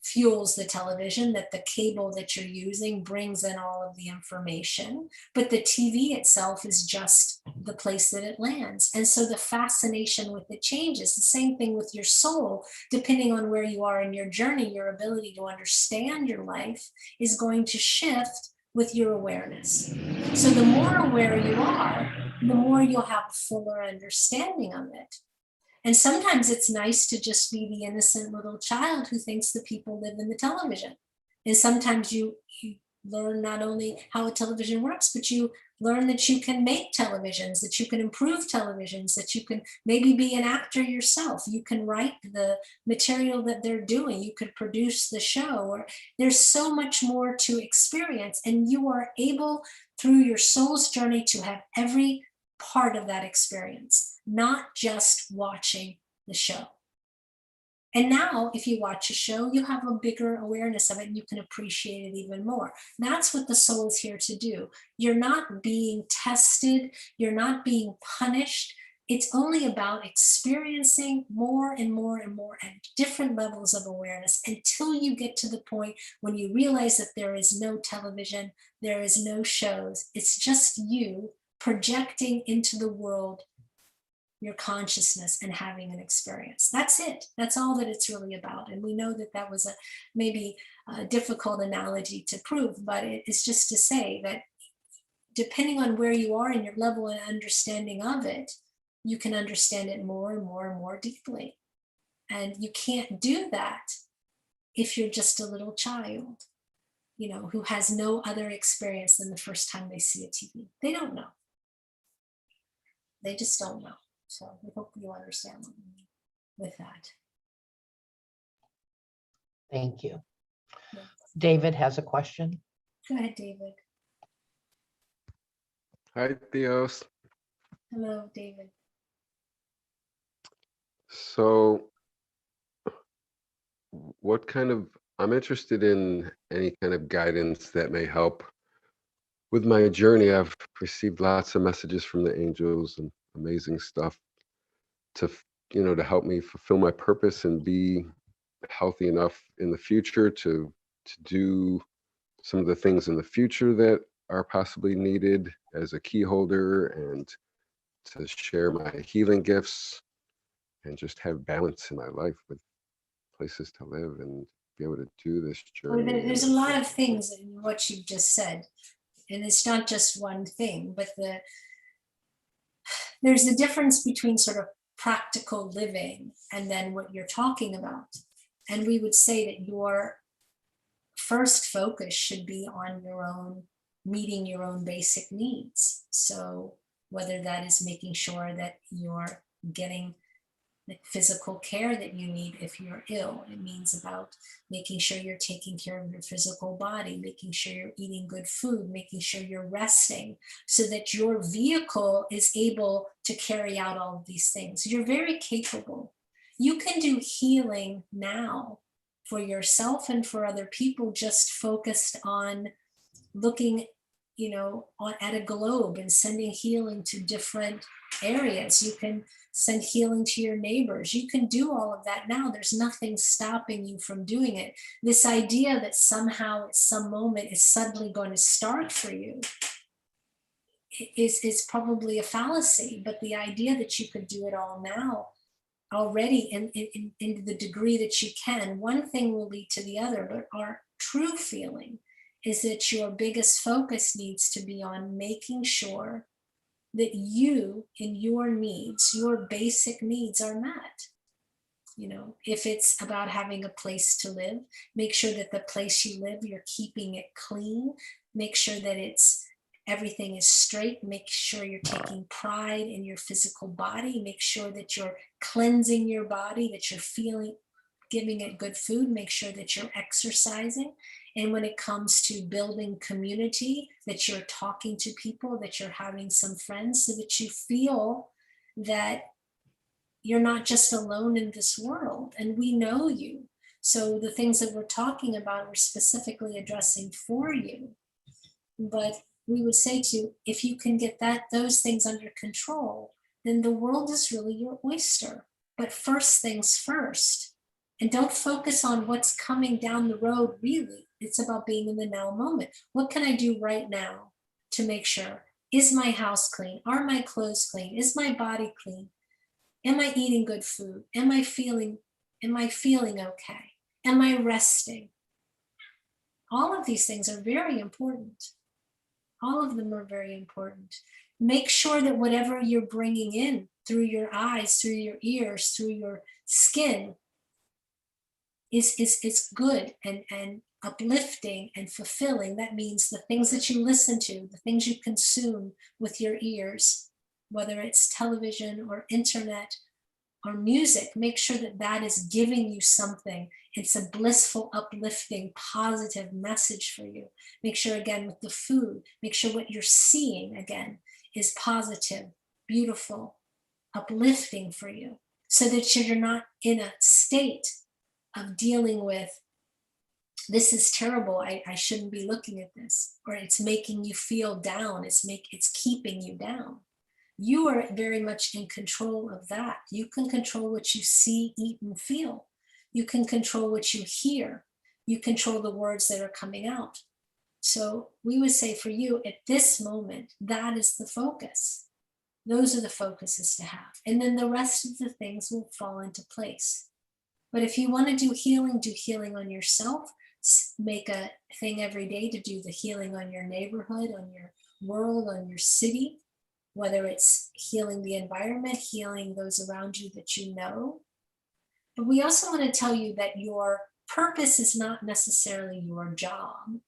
Speaker 1: fuels the television, that the cable that you're using brings in all of the information, but the TV itself is just the place that it lands. And so the fascination with it changes. The same thing with your soul. Depending on where you are in your journey, your ability to understand your life is going to shift with your awareness. So the more aware you are, the more you'll have a fuller understanding of it. And sometimes it's nice to just be the innocent little child who thinks the people live in the television. And sometimes you learn not only how a television works, but you learn that you can make televisions, that you can improve televisions, that you can maybe be an actor yourself. You can write the material that they're doing. You could produce the show. Or there's so much more to experience. And you are able, through your soul's journey, to have every part of that experience, not just watching the show. And now, if you watch a show, you have a bigger awareness of it and you can appreciate it even more. That's what the soul is here to do. You're not being tested, you're not being punished. It's only about experiencing more and more and more at different levels of awareness, until you get to the point when you realize that there is no television, there is no shows. It's just you projecting into the world your consciousness and having an experience. That's it. That's all that it's really about. And we know that that was maybe a difficult analogy to prove, but it's just to say that depending on where you are in your level and understanding of it, you can understand it more and more and more deeply. And you can't do that if you're just a little child, who has no other experience than the first time they see a TV. They don't know. They just don't know. So we hope you understand what we mean with that.
Speaker 4: Thank you.
Speaker 1: Yes.
Speaker 4: David has a question.
Speaker 1: Go ahead, David.
Speaker 2: Hi, Theos.
Speaker 1: Hello, David.
Speaker 2: So what kind of, I'm interested in any kind of guidance that may help with my journey. I've received lots of messages from the angels and amazing stuff to, to help me fulfill my purpose and be healthy enough in the future to do some of the things in the future that are possibly needed as a key holder, and to share my healing gifts and just have balance in my life with places to live and be able to do this
Speaker 1: Well,
Speaker 2: journey.
Speaker 1: there's a lot of things in what you've just said, and it's not just one thing, but there's a difference between sort of practical living and then what you're talking about. And we would say that your first focus should be on your own, meeting your own basic needs. So whether that is making sure that you're getting the physical care that you need if you're ill, it means about making sure you're taking care of your physical body, making sure you're eating good food, making sure you're resting, so that your vehicle is able to carry out all of these things. You're very capable. You can do healing now for yourself and for other people, just focused on looking, at a globe and sending healing to different areas. You can send healing to your neighbors. You can do all of that now. There's nothing stopping you from doing it. This idea that somehow at some moment it's suddenly going to start for you is probably a fallacy. But the idea that you could do it all now already in the degree that you can, one thing will lead to the other. But our true feeling is that your biggest focus needs to be on making sure that you, in your needs, your basic needs are met. If it's about having a place to live, make sure that the place you live, you're keeping it clean. Make sure that everything is straight. Make sure you're taking pride in your physical body. Make sure that you're cleansing your body, that you're giving it good food. Make sure that you're exercising. And when it comes to building community, that you're talking to people, that you're having some friends, so that you feel that you're not just alone in this world, and we know you. So the things that we're talking about, we're specifically addressing for you. But we would say to you, if you can get those things under control, then the world is really your oyster. But first things first. And don't focus on what's coming down the road, really. It's about being in the now moment. What can I do right now to make sure? Is my house clean? Are my clothes clean? Is my body clean? Am I eating good food? Am I feeling okay? Am I resting? All of these things are very important. All of them are very important. Make sure that whatever you're bringing in through your eyes, through your ears, through your skin, is good and uplifting and fulfilling. That means the things that you listen to, the things you consume with your ears, whether it's television or internet or music, make sure that is giving you something. It's a blissful, uplifting, positive message for you. Make sure, again, with the food, make sure what you're seeing, again, is positive, beautiful, uplifting for you, so that you're not in a state of dealing with, this is terrible, I shouldn't be looking at this, or it's making you feel down, it's keeping you down. You are very much in control of that. You can control what you see, eat, and feel. You can control what you hear. You control the words that are coming out. So we would say for you at this moment, that is the focus. Those are the focuses to have. And then the rest of the things will fall into place. But if you want to do healing on yourself. Make a thing every day to do the healing on your neighborhood, on your world, on your city, whether it's healing the environment, healing those around you that you know. But we also want to tell you that your purpose is not necessarily your job.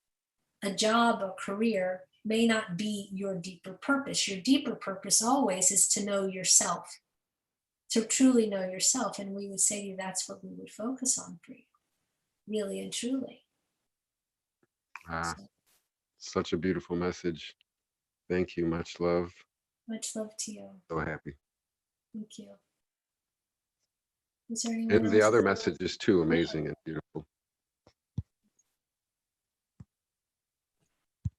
Speaker 1: A job or career may not be your deeper purpose. Your deeper purpose always is to know yourself, to truly know yourself. And we would say to you, that's what we would focus on for you, really and truly.
Speaker 2: Such a beautiful message. Thank you. Much love.
Speaker 1: Much love to you.
Speaker 2: So happy.
Speaker 1: Thank you. Is there anyone
Speaker 2: And the
Speaker 1: else?
Speaker 2: other message is too amazing and beautiful.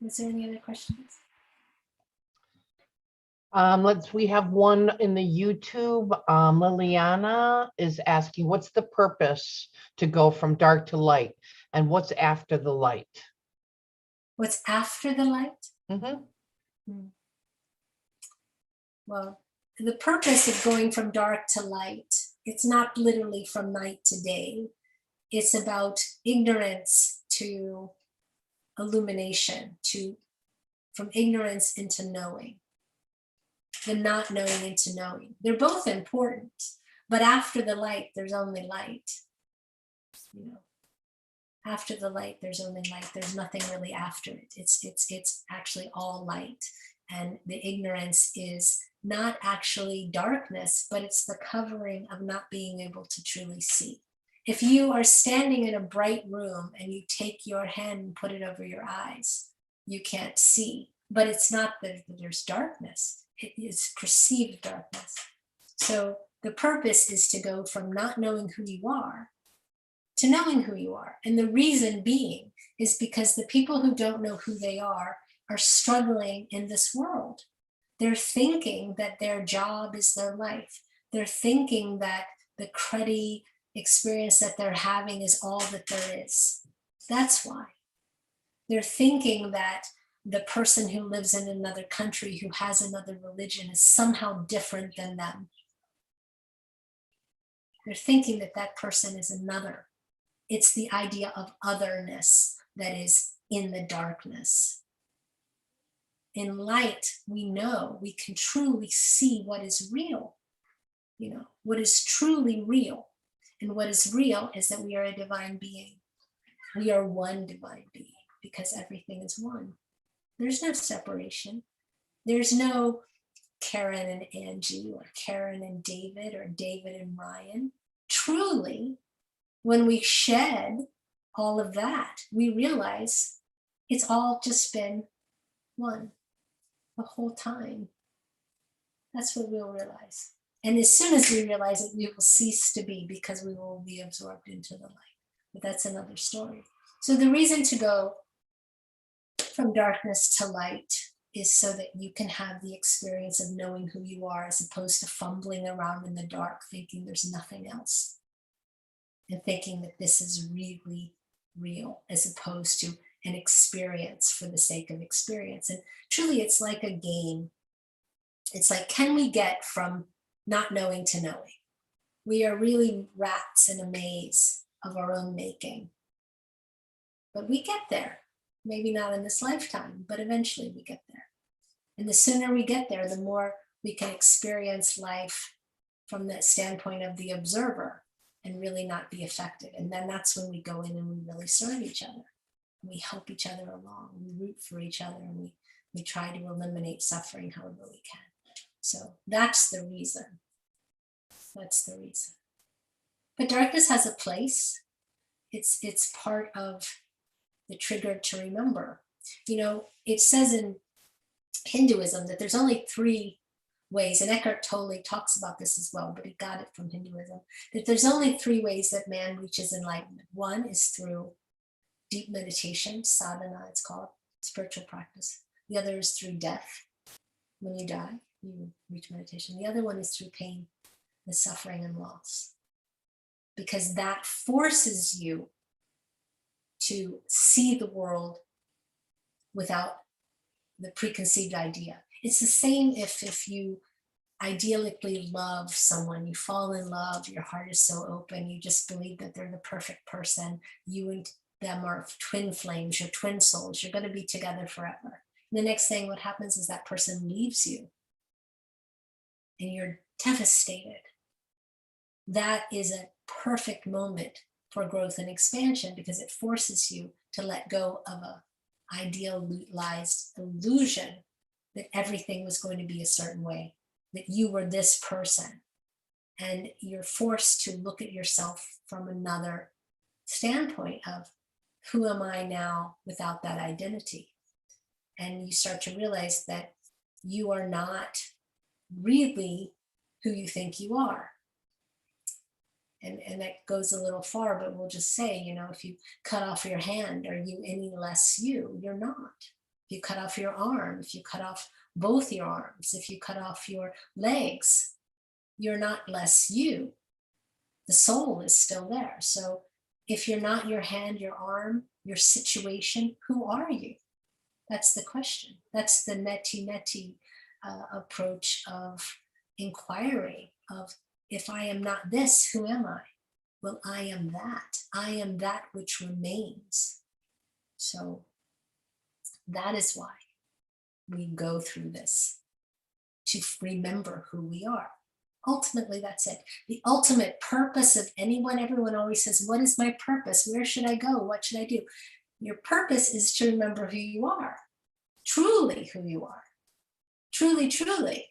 Speaker 1: Is there any other questions?
Speaker 4: We have one in the YouTube. Liliana is asking, what's the purpose to go from dark to light? And what's after the light?
Speaker 1: What's after the light?
Speaker 4: Mm-hmm.
Speaker 1: Well, the purpose of going from dark to light, it's not literally from night to day. It's about ignorance to illumination, from ignorance into knowing, the not knowing into knowing. They're both important, but after the light, there's only light. You know, after the light, there's only light. There's nothing really after it. It's actually all light, and the ignorance is not actually darkness, but it's the covering of not being able to truly see. If you are standing in a bright room and you take your hand and put it over your eyes, you can't see. But it's not that there's darkness, it is perceived darkness. So the purpose is to go from not knowing who you are to knowing who you are. And the reason being is because the people who don't know who they are struggling in this world. They're thinking that their job is their life. They're thinking that the cruddy experience that they're having is all that there is. That's why. They're thinking that the person who lives in another country, who has another religion, is somehow different than them. They're thinking that that person is another. It's the idea of otherness that is in the darkness. In light, we know, we can truly see what is real, you know, what is truly real. And what is real is that we are a divine being. We are one divine being because everything is one. There's no separation. There's no Karen and Angie or Karen and David or David and Ryan. Truly, when we shed all of that, we realize it's all just been one the whole time. That's what we'll realize. And as soon as we realize it, we will cease to be, because we will be absorbed into the light. But that's another story. So the reason to go from darkness to light is so that you can have the experience of knowing who you are, as opposed to fumbling around in the dark thinking there's nothing else, and thinking that this is really real, as opposed to an experience for the sake of experience. And truly, it's like a game. It's like, can we get from not knowing to knowing? We are really rats in a maze of our own making. But we get there. Maybe not in this lifetime, but eventually we get there. And the sooner we get there, the more we can experience life from the standpoint of the observer and really not be affected. And then that's when we go in and we really serve each other. We help each other along. We root for each other, and we try to eliminate suffering however we can. So that's the reason. That's the reason. But darkness has a place. It's part of the trigger to remember. You know, it says in Hinduism that there's only 3 ways, and Eckhart Tolle talks about this as well, but he got it from Hinduism, that there's only 3 ways that man reaches enlightenment. One is through deep meditation, sadhana it's called, spiritual practice. The other is through death. When you die, you reach meditation. The other one is through pain, the suffering and loss, because that forces you to see the world without the preconceived idea. It's the same if you ideally love someone, you fall in love, your heart is so open, you just believe that they're the perfect person, you and them are twin flames, you're twin souls, you're going to be together forever. And the next thing, what happens is that person leaves you and you're devastated. That is a perfect moment for growth and expansion, because it forces you to let go of a idealized illusion that everything was going to be a certain way, that you were this person. And you're forced to look at yourself from another standpoint of, who am I now without that identity? And you start to realize that you are not really who you think you are. And that goes a little far, but we'll just say, you know, if you cut off your hand, are you any less you? You're not. If you cut off your arm, if you cut off both your arms, if you cut off your legs, you're not less you. The soul is still there. So if you're not your hand, your arm, your situation, who are you? That's the question. That's the neti approach of inquiry of, if I am not this, who am I? Well, I am that. I am that which remains. So that is why we go through this, to remember who we are. Ultimately, that's it. The ultimate purpose of anyone, everyone always says, what is my purpose? Where should I go? What should I do? Your purpose is to remember who you are, truly who you are, truly, truly.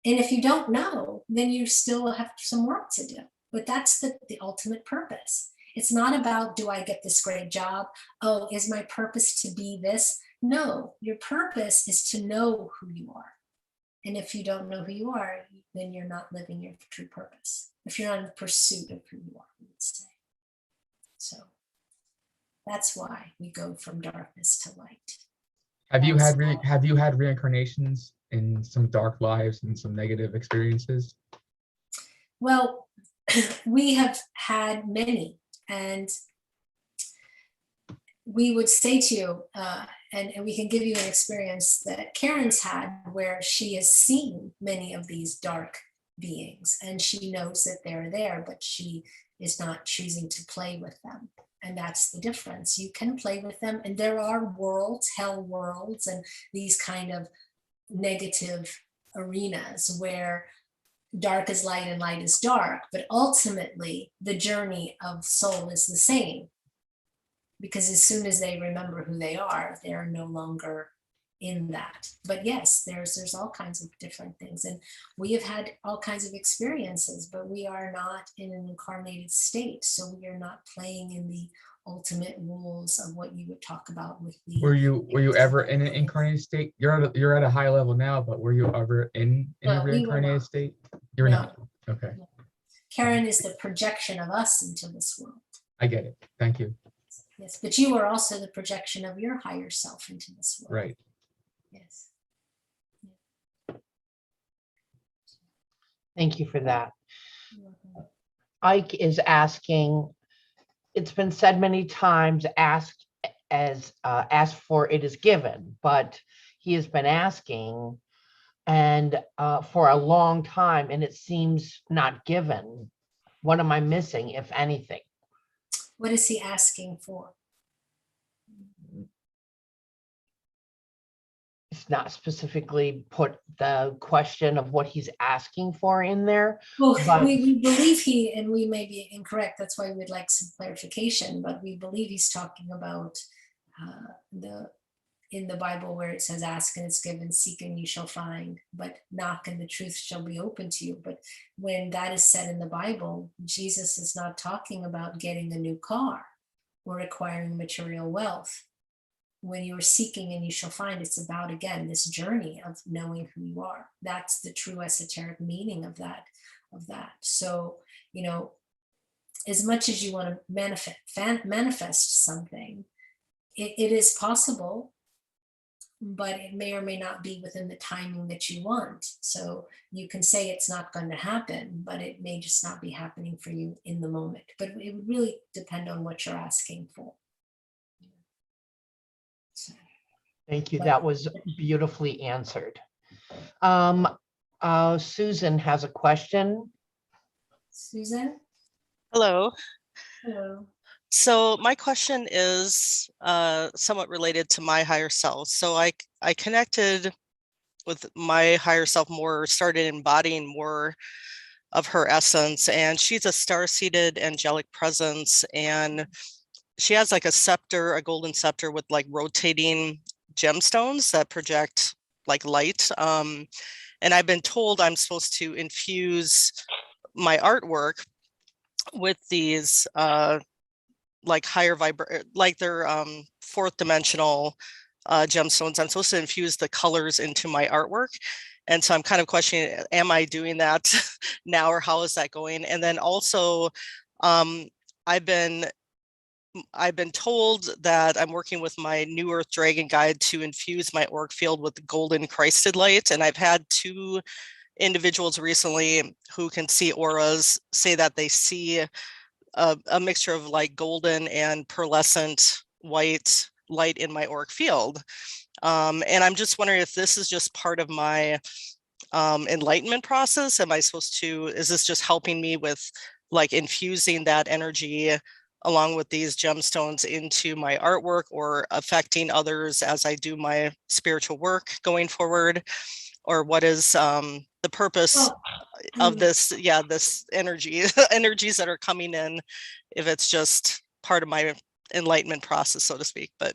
Speaker 1: And if you don't know, then you still have some work to do. But that's the ultimate purpose. It's not about, do I get this great job? Oh, is my purpose to be this? No, your purpose is to know who you are. And if you don't know who you are, then you're not living your true purpose. If you're not in pursuit of who you are, we would say. So that's why we go from darkness to light.
Speaker 6: Have you had reincarnations in some dark lives and some negative experiences?
Speaker 1: Well, we have had many, and we would say to you, and we can give you an experience that Karen's had, where she has seen many of these dark beings, and she knows that they're there, but she is not choosing to play with them. And that's the difference. You can play with them, and there are worlds, hell worlds, and these kind of negative arenas where dark is light and light is dark, but ultimately the journey of soul is the same. Because as soon as they remember who they are, they're no longer in that. But yes, there's all kinds of different things. And we have had all kinds of experiences, but we are not in an incarnated state. So we are not playing in the ultimate rules of what you would talk about with the—
Speaker 6: Were you ever in an incarnated state? You're at a high level now, but were you ever in
Speaker 1: No,
Speaker 6: a
Speaker 1: we were
Speaker 6: reincarnated
Speaker 1: not.
Speaker 6: state? You're
Speaker 1: No.
Speaker 6: not. Okay.
Speaker 1: No. Karen is the projection of us into this world.
Speaker 6: I get it. Thank you.
Speaker 1: Yes, but you are also the projection of your higher self into this world.
Speaker 6: Right.
Speaker 1: Yes.
Speaker 4: Thank you for that.
Speaker 1: You're welcome.
Speaker 4: Ike is asking, it's been said many times, asked for it is given, but he has been asking and for a long time, and it seems not given. What am I missing, if anything?
Speaker 1: What is he asking for?
Speaker 4: It's not specifically put the question of what he's asking for in there.
Speaker 1: Well,
Speaker 4: But-
Speaker 1: we believe he, and we may be incorrect, that's why we'd like some clarification, but we believe he's talking about in the Bible where it says, ask and it's given, seek and you shall find, but knock and the truth shall be open to you. But when that is said in the Bible, Jesus is not talking about getting a new car or acquiring material wealth. When you're seeking and you shall find, it's about, again, this journey of knowing who you are. That's the true esoteric meaning of that. So, you know, as much as you want to manifest something, it is possible, but it may or may not be within the timing that you want. So you can say it's not going to happen, but it may just not be happening for you in the moment. But it would really depend on what you're asking for. So.
Speaker 4: Thank you. That was beautifully answered. Susan has a question.
Speaker 1: Susan?
Speaker 3: Hello.
Speaker 1: Hello.
Speaker 3: So my question is somewhat related to my higher self. So I connected with my higher self more, started embodying more of her essence, and she's a star-seated angelic presence, and she has like a scepter, a golden scepter with like rotating gemstones that project like light. And I've been told I'm supposed to infuse my artwork with these like higher like they're fourth dimensional gemstones. I'm supposed to infuse the colors into my artwork. And so I'm kind of questioning, am I doing that now, or how is that going? And then also I've been told that I'm working with my New Earth Dragon guide to infuse my auric field with golden Christed light. And I've had 2 individuals recently who can see auras say that they see a mixture of like golden and pearlescent white light in my auric field. And I'm just wondering if this is just part of my enlightenment process. Am I supposed to, is this just helping me with like infusing that energy along with these gemstones into my artwork, or affecting others as I do my spiritual work going forward? Or what is the purpose
Speaker 1: Well,
Speaker 3: of this, this energy, energies that are coming in, if it's just part of my enlightenment process, so to speak? But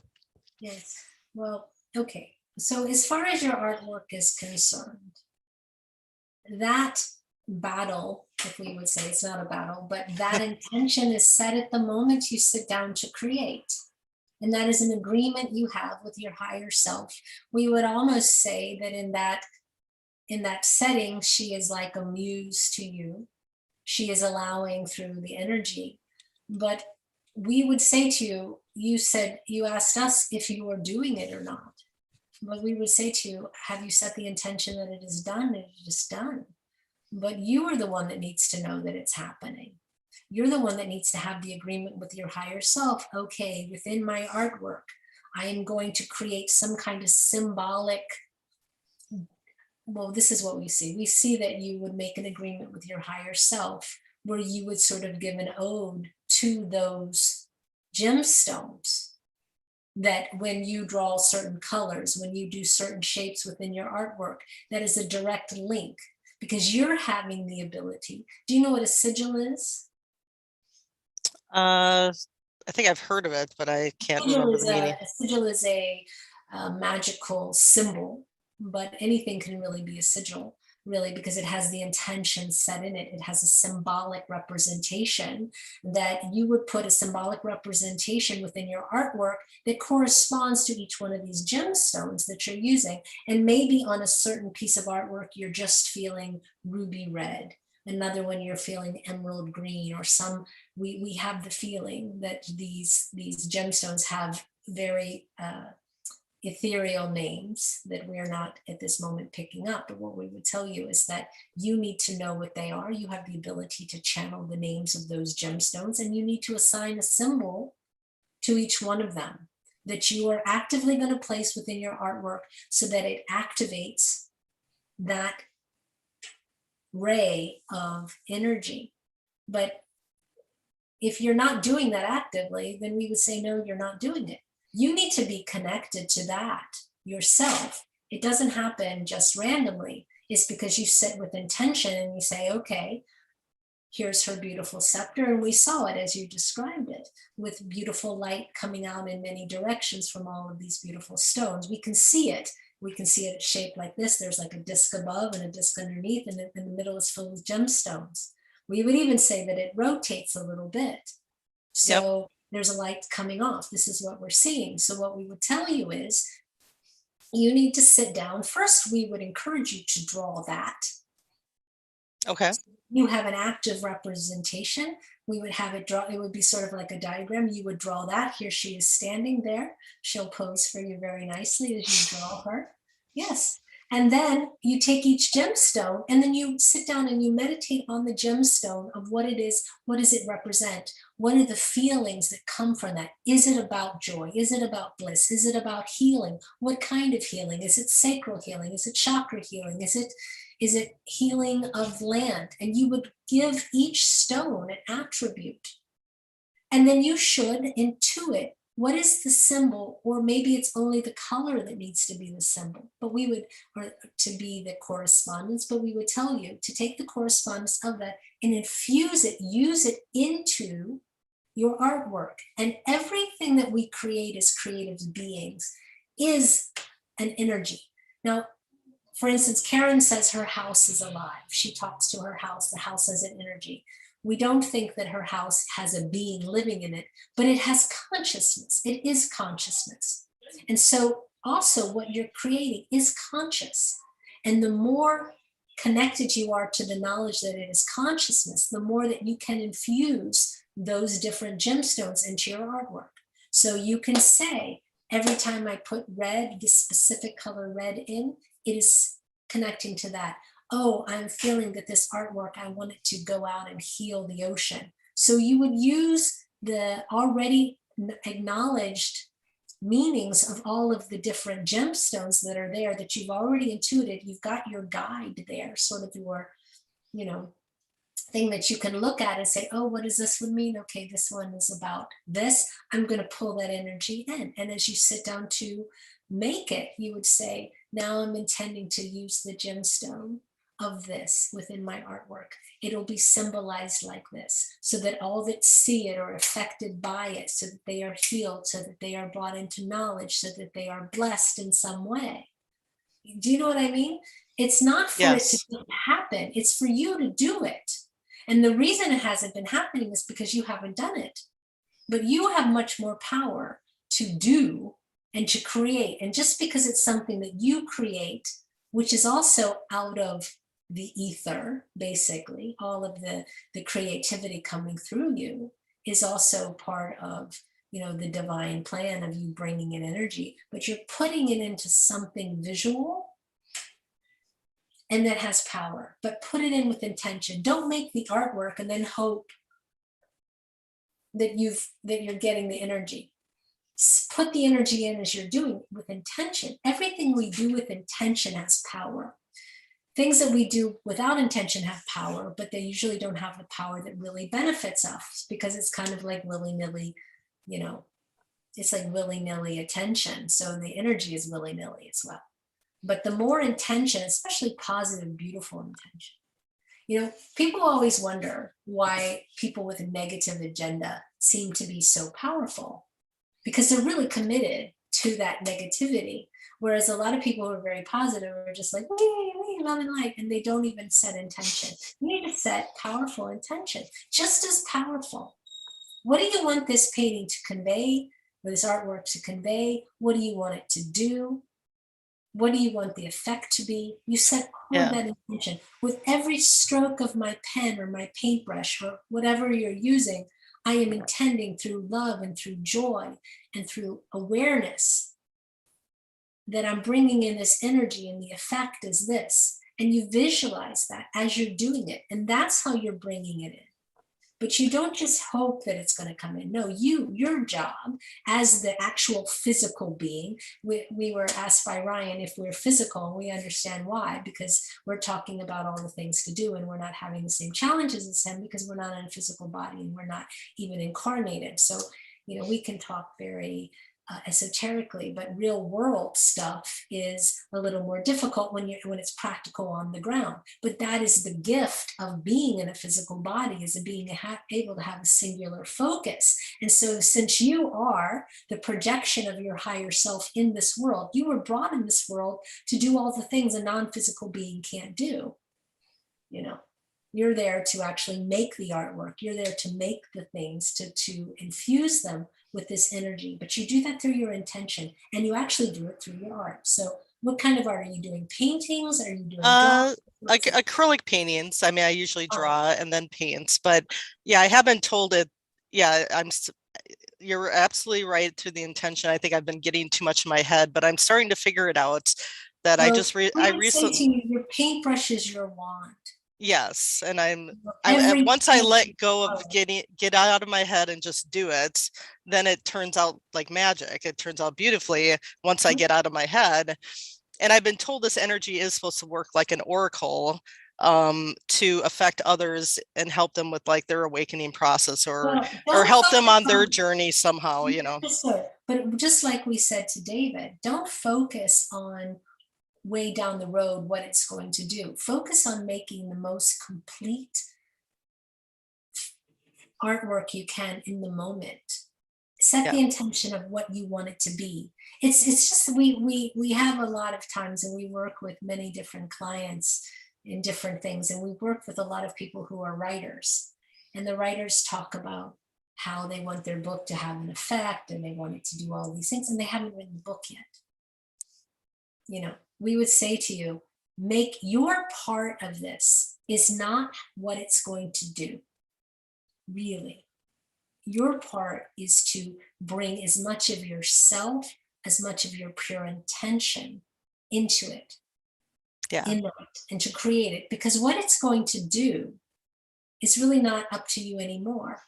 Speaker 1: yes. Well, okay. So as far as your artwork is concerned, that battle, if we would say, it's not a battle, but that intention is set at the moment you sit down to create. And that is an agreement you have with your higher self. We would almost say that in that setting, she is like a muse to you. She is allowing through the energy. But we would say to you, you asked us if you were doing it or not. But we would say to you, have you set the intention that it is done? It is done. But you are the one that needs to know that it's happening. You're the one that needs to have the agreement with your higher self. Okay, within my artwork, I am going to create some kind of symbolic. Well, this is what we see. We see that you would make an agreement with your higher self where you would sort of give an ode to those gemstones, that when you draw certain colors, when you do certain shapes within your artwork, that is a direct link, because you're having the ability. Do you know what a sigil is?
Speaker 3: I think I've heard of it, but I can't remember the meaning.
Speaker 1: A sigil is a magical symbol, but anything can really be a sigil, really, because it has the intention set in it. It has a symbolic representation, that you would put a symbolic representation within your artwork that corresponds to each one of these gemstones that you're using. And maybe on a certain piece of artwork, you're just feeling ruby red. Another one you're feeling emerald green, or some, we have the feeling that these gemstones have very ethereal names that we're not at this moment picking up. But what we would tell you is that you need to know what they are. You have the ability to channel the names of those gemstones, and you need to assign a symbol to each one of them that you are actively going to place within your artwork so that it activates that ray of energy. But if you're not doing that actively, then we would say, no, you're not doing it. You need to be connected to that yourself. It doesn't happen just randomly. It's because you sit with intention and you say, okay, here's her beautiful scepter. And we saw it as you described it, with beautiful light coming out in many directions from all of these beautiful stones. We can see it. We can see it shaped like this. There's like a disc above and a disc underneath, and in the middle is filled with gemstones. We would even say that it rotates a little bit. So there's a light coming off. This is what we're seeing. So what we would tell you is, you need to sit down. First, we would encourage you to draw that.
Speaker 3: Okay.
Speaker 1: You have an active representation. We would have it draw, it would be sort of like a diagram. You would draw that. Here she is standing there. She'll pose for you very nicely as you draw her. Yes. And then you take each gemstone and then you sit down and you meditate on the gemstone of what it is. What does it represent? What are the feelings that come from that? Is it about joy? Is it about bliss? Is it about healing? What kind of healing? Is it sacral healing? Is it chakra healing? Is it healing of land? And you would give each stone an attribute. And then you should intuit, what is the symbol? Or maybe it's only the color that needs to be the symbol, but we would, or to be the correspondence, but we would tell you to take the correspondence of that and infuse it, use it into your artwork. And everything that we create as creative beings is an energy. Now, for instance, Karen says her house is alive. She talks to her house. The house has an energy. We don't think that her house has a being living in it, but it has consciousness. It is consciousness. And so also what you're creating is conscious. And the more connected you are to the knowledge that it is consciousness, the more that you can infuse those different gemstones into your artwork. So you can say, every time I put red, this specific color red in, it is connecting to that. Oh, I'm feeling that this artwork, I want it to go out and heal the ocean. So you would use the already acknowledged meanings of all of the different gemstones that are there that you've already intuited. You've got your guide there, sort of your, you know, thing that you can look at and say, oh, what does this one mean? Okay, this one is about this. I'm going to pull that energy in. And as you sit down to make it, you would say, now I'm intending to use the gemstone of this within my artwork. It'll be symbolized like this, so that all that see it are affected by it, so that they are healed, so that they are brought into knowledge, so that they are blessed in some way. Do you know what I mean? It's not for it to happen. It's for you to do it. And the reason it hasn't been happening is because you haven't done it. But you have much more power to do and to create. And just because it's something that you create, which is also out of the ether, basically, all of the creativity coming through you is also part of, you know, the divine plan of you bringing in energy, but you're putting it into something visual and that has power, but put it in with intention. Don't make the artwork and then hope that you're getting the energy. Put the energy in as you're doing it with intention. Everything we do with intention has power. Things that we do without intention have power, but they usually don't have the power that really benefits us, because it's kind of like willy-nilly, you know, it's like willy-nilly attention. So the energy is willy-nilly as well. But the more intention, especially positive, beautiful intention. You know, people always wonder why people with a negative agenda seem to be so powerful, because they're really committed to that negativity. Whereas a lot of people who are very positive are just like, wee, love and light, and they don't even set intention. You need to set powerful intention, just as powerful. What do you want this painting to convey, or this artwork to convey? What do you want it to do? What do you want the effect to be? You set that intention. With every stroke of my pen or my paintbrush or whatever you're using, I am intending through love and through joy and through awareness that I'm bringing in this energy, and the effect is this. And you visualize that as you're doing it. And that's how you're bringing it in. But you don't just hope that it's going to come in. No, your job as the actual physical being, we were asked by Ryan if we're physical, and we understand why, because we're talking about all the things to do, and we're not having the same challenges as him because we're not in a physical body and we're not even incarnated. So, you know, we can talk very esoterically, but real world stuff is a little more difficult when it's practical on the ground. But that is the gift of being in a physical body, is being able to have a singular focus. And so since you are the projection of your higher self in this world, you were brought in this world to do all the things a non-physical being can't do. You know, you're there to actually make the artwork. You're there to make the things, to infuse them with this energy, but you do that through your intention, and you actually do it through your art. So what kind of art are you doing? Paintings? Are you doing
Speaker 3: like acrylic paintings? I mean, I usually draw and then paints, but yeah, I have been told it. Yeah, you're absolutely right to the intention. I think I've been getting too much in my head, but I'm starting to figure it out. That I recently,
Speaker 1: your paintbrush is your wand.
Speaker 3: Yes, and once I let go of get out of my head and just do it, then it turns out like magic. It turns out beautifully once I get out of my head. And I've been told this energy is supposed to work like an oracle to affect others and help them with like their awakening process, or help them on their journey somehow, you know.
Speaker 1: But just like we said to David, don't focus on way down the road what it's going to do. Focus on making the most complete artwork you can in the moment. Set the intention of what you want it to be. It's just we have a lot of times, and we work with many different clients in different things, and we work with a lot of people who are writers, and the writers talk about how they want their book to have an effect, and they want it to do all these things, and they haven't written the book yet. You know, we would say to you, make your part of this is not what it's going to do, really. your part is to bring as much of yourself, as much of your pure intention into it, in it, and to create it. Because what it's going to do is really not up to you anymore,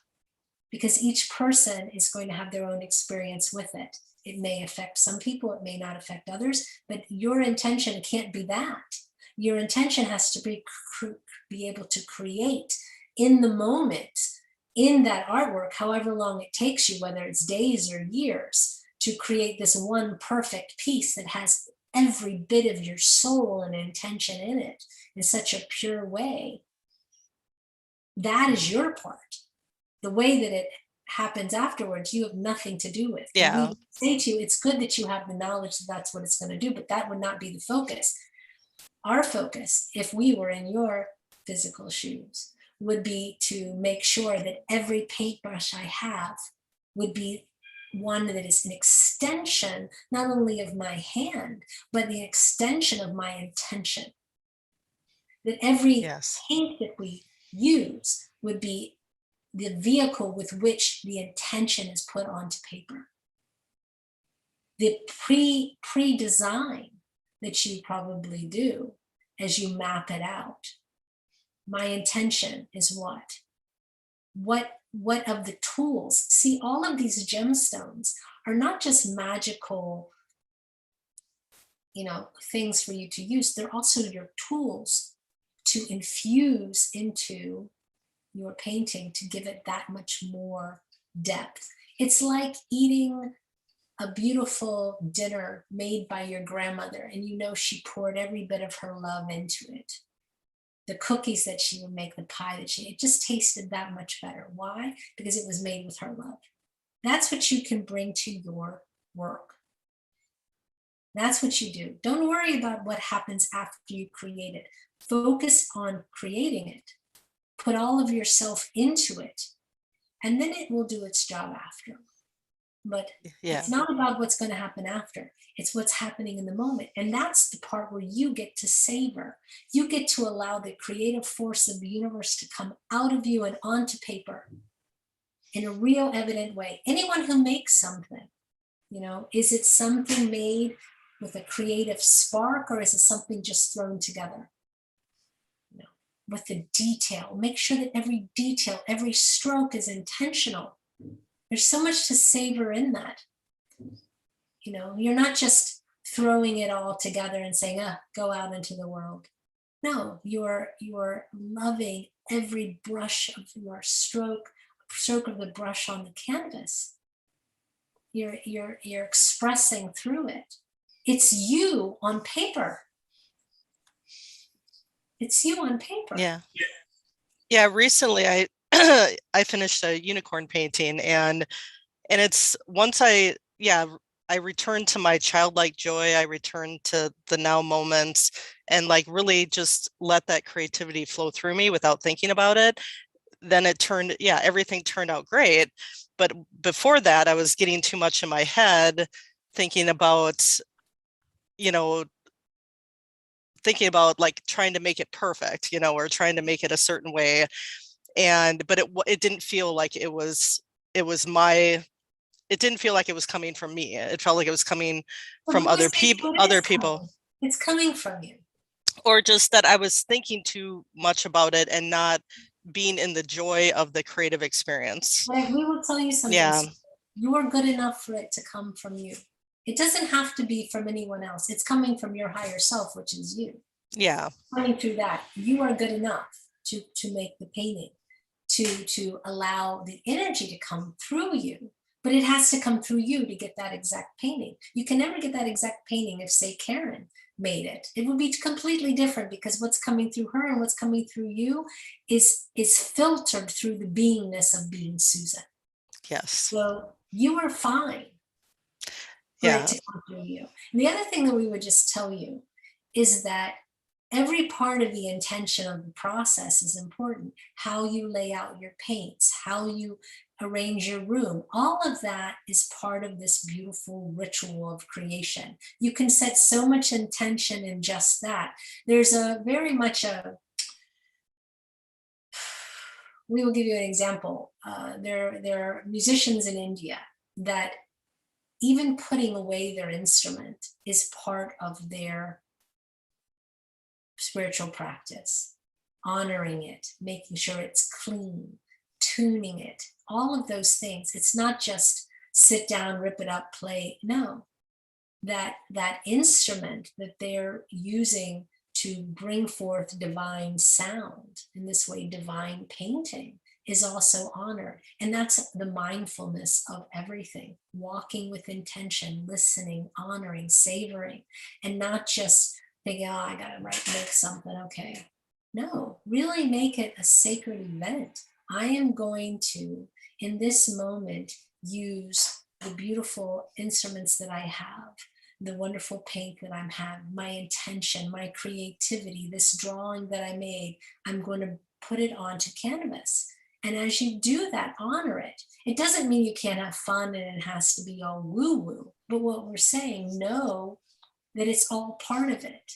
Speaker 1: because each person is going to have their own experience with it. It may affect some people, it may not affect others, but your intention can't be that. Your intention has to be able to create in the moment, in that artwork, however long it takes you, whether it's days or years, to create this one perfect piece that has every bit of your soul and intention in it in such a pure way. That is your part. The way that it happens afterwards, you have nothing to do with.
Speaker 3: Yeah.
Speaker 1: We say to you, it's good that you have the knowledge that that's what it's going to do, but that would not be the focus. Our focus, if we were in your physical shoes, would be to make sure that every paintbrush I have would be one that is an extension, not only of my hand, but the extension of my intention. That every paint that we use would be the vehicle with which the intention is put onto paper. The pre-design that you probably do as you map it out. My intention is what? What of the tools? See, all of these gemstones are not just magical, things for you to use. They're also your tools to infuse into your painting to give it that much more depth. It's like eating a beautiful dinner made by your grandmother, and she poured every bit of her love into it. The cookies that she would make, the pie that it just tasted that much better. Why? Because it was made with her love. That's what you can bring to your work. That's what you do. Don't worry about what happens after you create it. Focus on creating it. Put all of yourself into it, and then it will do its job after. But it's not about what's going to happen after. It's what's happening in the moment. And that's the part where you get to savor. You get to allow the creative force of the universe to come out of you and onto paper in a real evident way. Anyone who makes something, is it something made with a creative spark, or is it something just thrown together? With the detail. Make sure that every detail, every stroke is intentional. There's so much to savor in that. You're not just throwing it all together and saying, go out into the world. No, you're loving every brush of your stroke of the brush on the canvas. You're expressing through it. It's you on paper. It's you on paper.
Speaker 3: Yeah. Recently, I I finished a unicorn painting, and it's once I returned to my childlike joy. I returned to the now moments, and really just let that creativity flow through me without thinking about it. Then everything turned out great. But before that, I was getting too much in my head, thinking about trying to make it perfect, or trying to make it a certain way. But it didn't feel like it didn't feel like it was coming from me. It felt like it was coming from other people.
Speaker 1: It's coming from you.
Speaker 3: Or just that I was thinking too much about it and not being in the joy of the creative experience.
Speaker 1: We will tell you something. You are good enough for it to come from you. It doesn't have to be from anyone else. It's coming from your higher self, which is you. Coming through that, you are good enough to make the painting, to allow the energy to come through you. But it has to come through you to get that exact painting. You can never get that exact painting if, say, Karen made it. It would be completely different, because what's coming through her and what's coming through you is filtered through the beingness of being Susan.
Speaker 3: Yes.
Speaker 1: So you are fine. It to come through you. And the other thing that we would just tell you is that every part of the intention of the process is important. How you lay out your paints, how you arrange your room, all of that is part of this beautiful ritual of creation. You can set so much intention in just that. There's very much a we will give you an example. There are musicians in India that even putting away their instrument is part of their spiritual practice, honoring it, making sure it's clean, tuning it, all of those things. It's not just sit down, rip it up, play. No, that instrument that they're using to bring forth divine sound, in this way, divine painting, is also honored. And that's the mindfulness of everything, walking with intention, listening, honoring, savoring, and not just thinking, oh, I gotta make something, okay. No, really make it a sacred event. I am going to, in this moment, use the beautiful instruments that I have, the wonderful paint that I'm having, my intention, my creativity, this drawing that I made, I'm going to put it onto canvas. And as you do that, honor it. It doesn't mean you can't have fun and it has to be all woo-woo. But what we're saying, know that it's all part of it.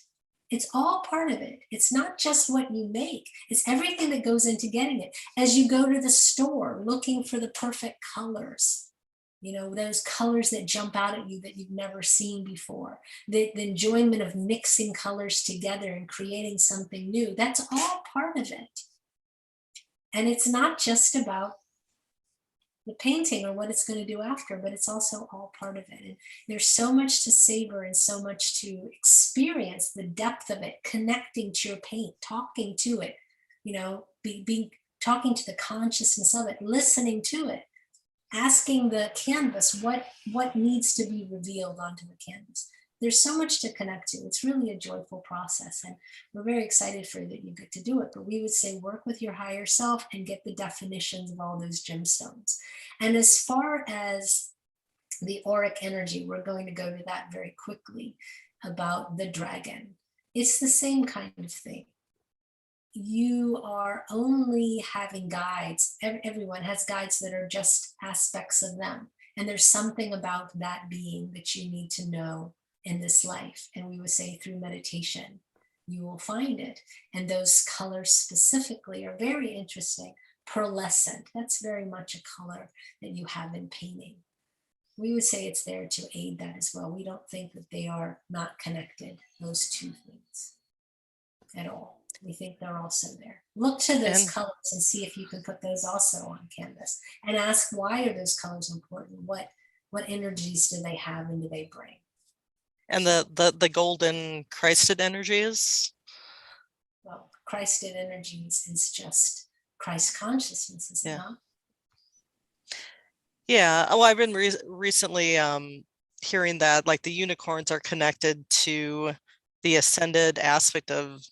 Speaker 1: It's all part of it. It's not just what you make. It's everything that goes into getting it. As you go to the store looking for the perfect colors, you know, those colors that jump out at you that you've never seen before, the enjoyment of mixing colors together and creating something new, that's all part of it. And it's not just about the painting or what it's going to do after, but it's also all part of it. And there's so much to savor and so much to experience, the depth of it, connecting to your paint, talking to it, you know, talking to the consciousness of it, listening to it, asking the canvas what needs to be revealed onto the canvas. There's so much to connect to. It's really a joyful process, and we're very excited for you that you get to do it. But we would say work with your higher self and get the definitions of all those gemstones. And as far as the auric energy, we're going to go to that very quickly about the dragon. It's the same kind of thing. You are only having guides. Everyone has guides that are just aspects of them. And there's something about that being that you need to know in this life. And we would say through meditation, you will find it. And those colors specifically are very interesting. Pearlescent, that's very much a color that you have in painting. We would say it's there to aid that as well. We don't think that they are not connected, those two things, at all. We think they're also there. Look to those colors and see if you can put those also on canvas, and ask, why are those colors important? What energies do they have and do they bring?
Speaker 7: And the golden Christed energies?
Speaker 1: Well, Christed energies is just Christ consciousness, is it not?
Speaker 7: Yeah. Oh, I've been recently hearing that like the unicorns are connected to the ascended aspect of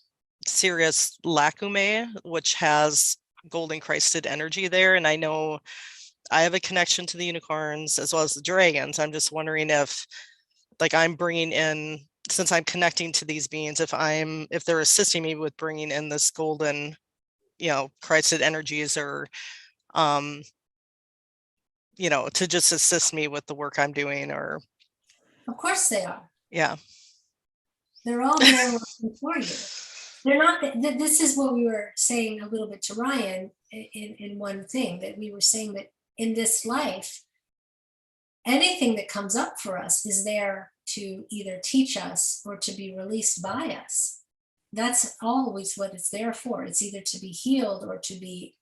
Speaker 7: Sirius Lacumae, which has golden Christed energy there. And I know I have a connection to the unicorns as well as the dragons. I'm just wondering if like I'm bringing in, since I'm connecting to these beings, if they're assisting me with bringing in this golden, you know, Christed energies, or you know, to just assist me with the work I'm doing. Or
Speaker 1: Of course they are.
Speaker 7: Yeah.
Speaker 1: They're all there working for you. They're not, this is what we were saying a little bit to Ryan in one thing, that we were saying that in this life, anything that comes up for us is there to either teach us or to be released by us. That's always what it's there for. It's either to be healed or to be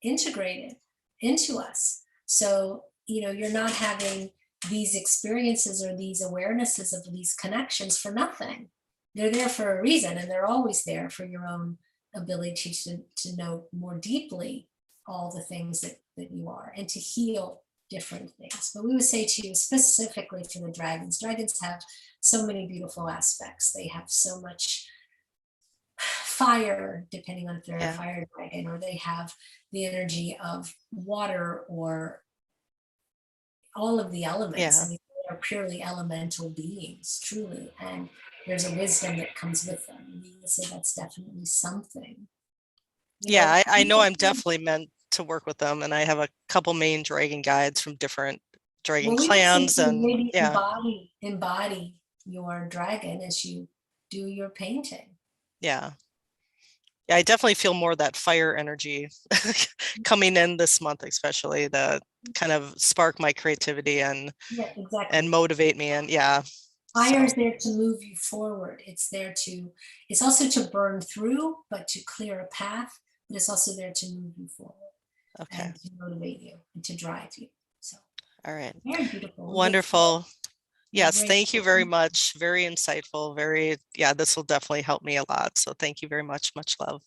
Speaker 1: integrated into us. So, you know, you're not having these experiences or these awarenesses of these connections for nothing. They're there for a reason, and they're always there for your own ability to know more deeply all the things that you are, and to heal different things. But we would say to you, specifically for the dragons have so many beautiful aspects. They have so much fire, depending on if they're a fire dragon, or they have the energy of water, or all of the elements. I mean, they are purely elemental beings, truly, and there's a wisdom that comes with them. And we would say that's definitely something.
Speaker 7: I know I'm definitely meant to work with them, and I have a couple main dragon guides from different dragon clans, and
Speaker 1: maybe embody your dragon as you do your painting.
Speaker 7: Yeah. Yeah, I definitely feel more of that fire energy coming in this month, especially the kind of spark my creativity and
Speaker 1: Yeah, exactly.
Speaker 7: motivate me. And yeah.
Speaker 1: Fire
Speaker 7: So,
Speaker 1: is there to move you forward. It's there to, it's also to burn through, but to clear a path. But it's also there to move you forward
Speaker 7: okay.
Speaker 1: and to motivate you and to drive you. So
Speaker 7: All right.
Speaker 1: very beautiful.
Speaker 7: Wonderful. Yes,
Speaker 1: Great.
Speaker 7: thank you very much. Very insightful. Very, yeah, this will definitely help me a lot. So thank you very much. Much love.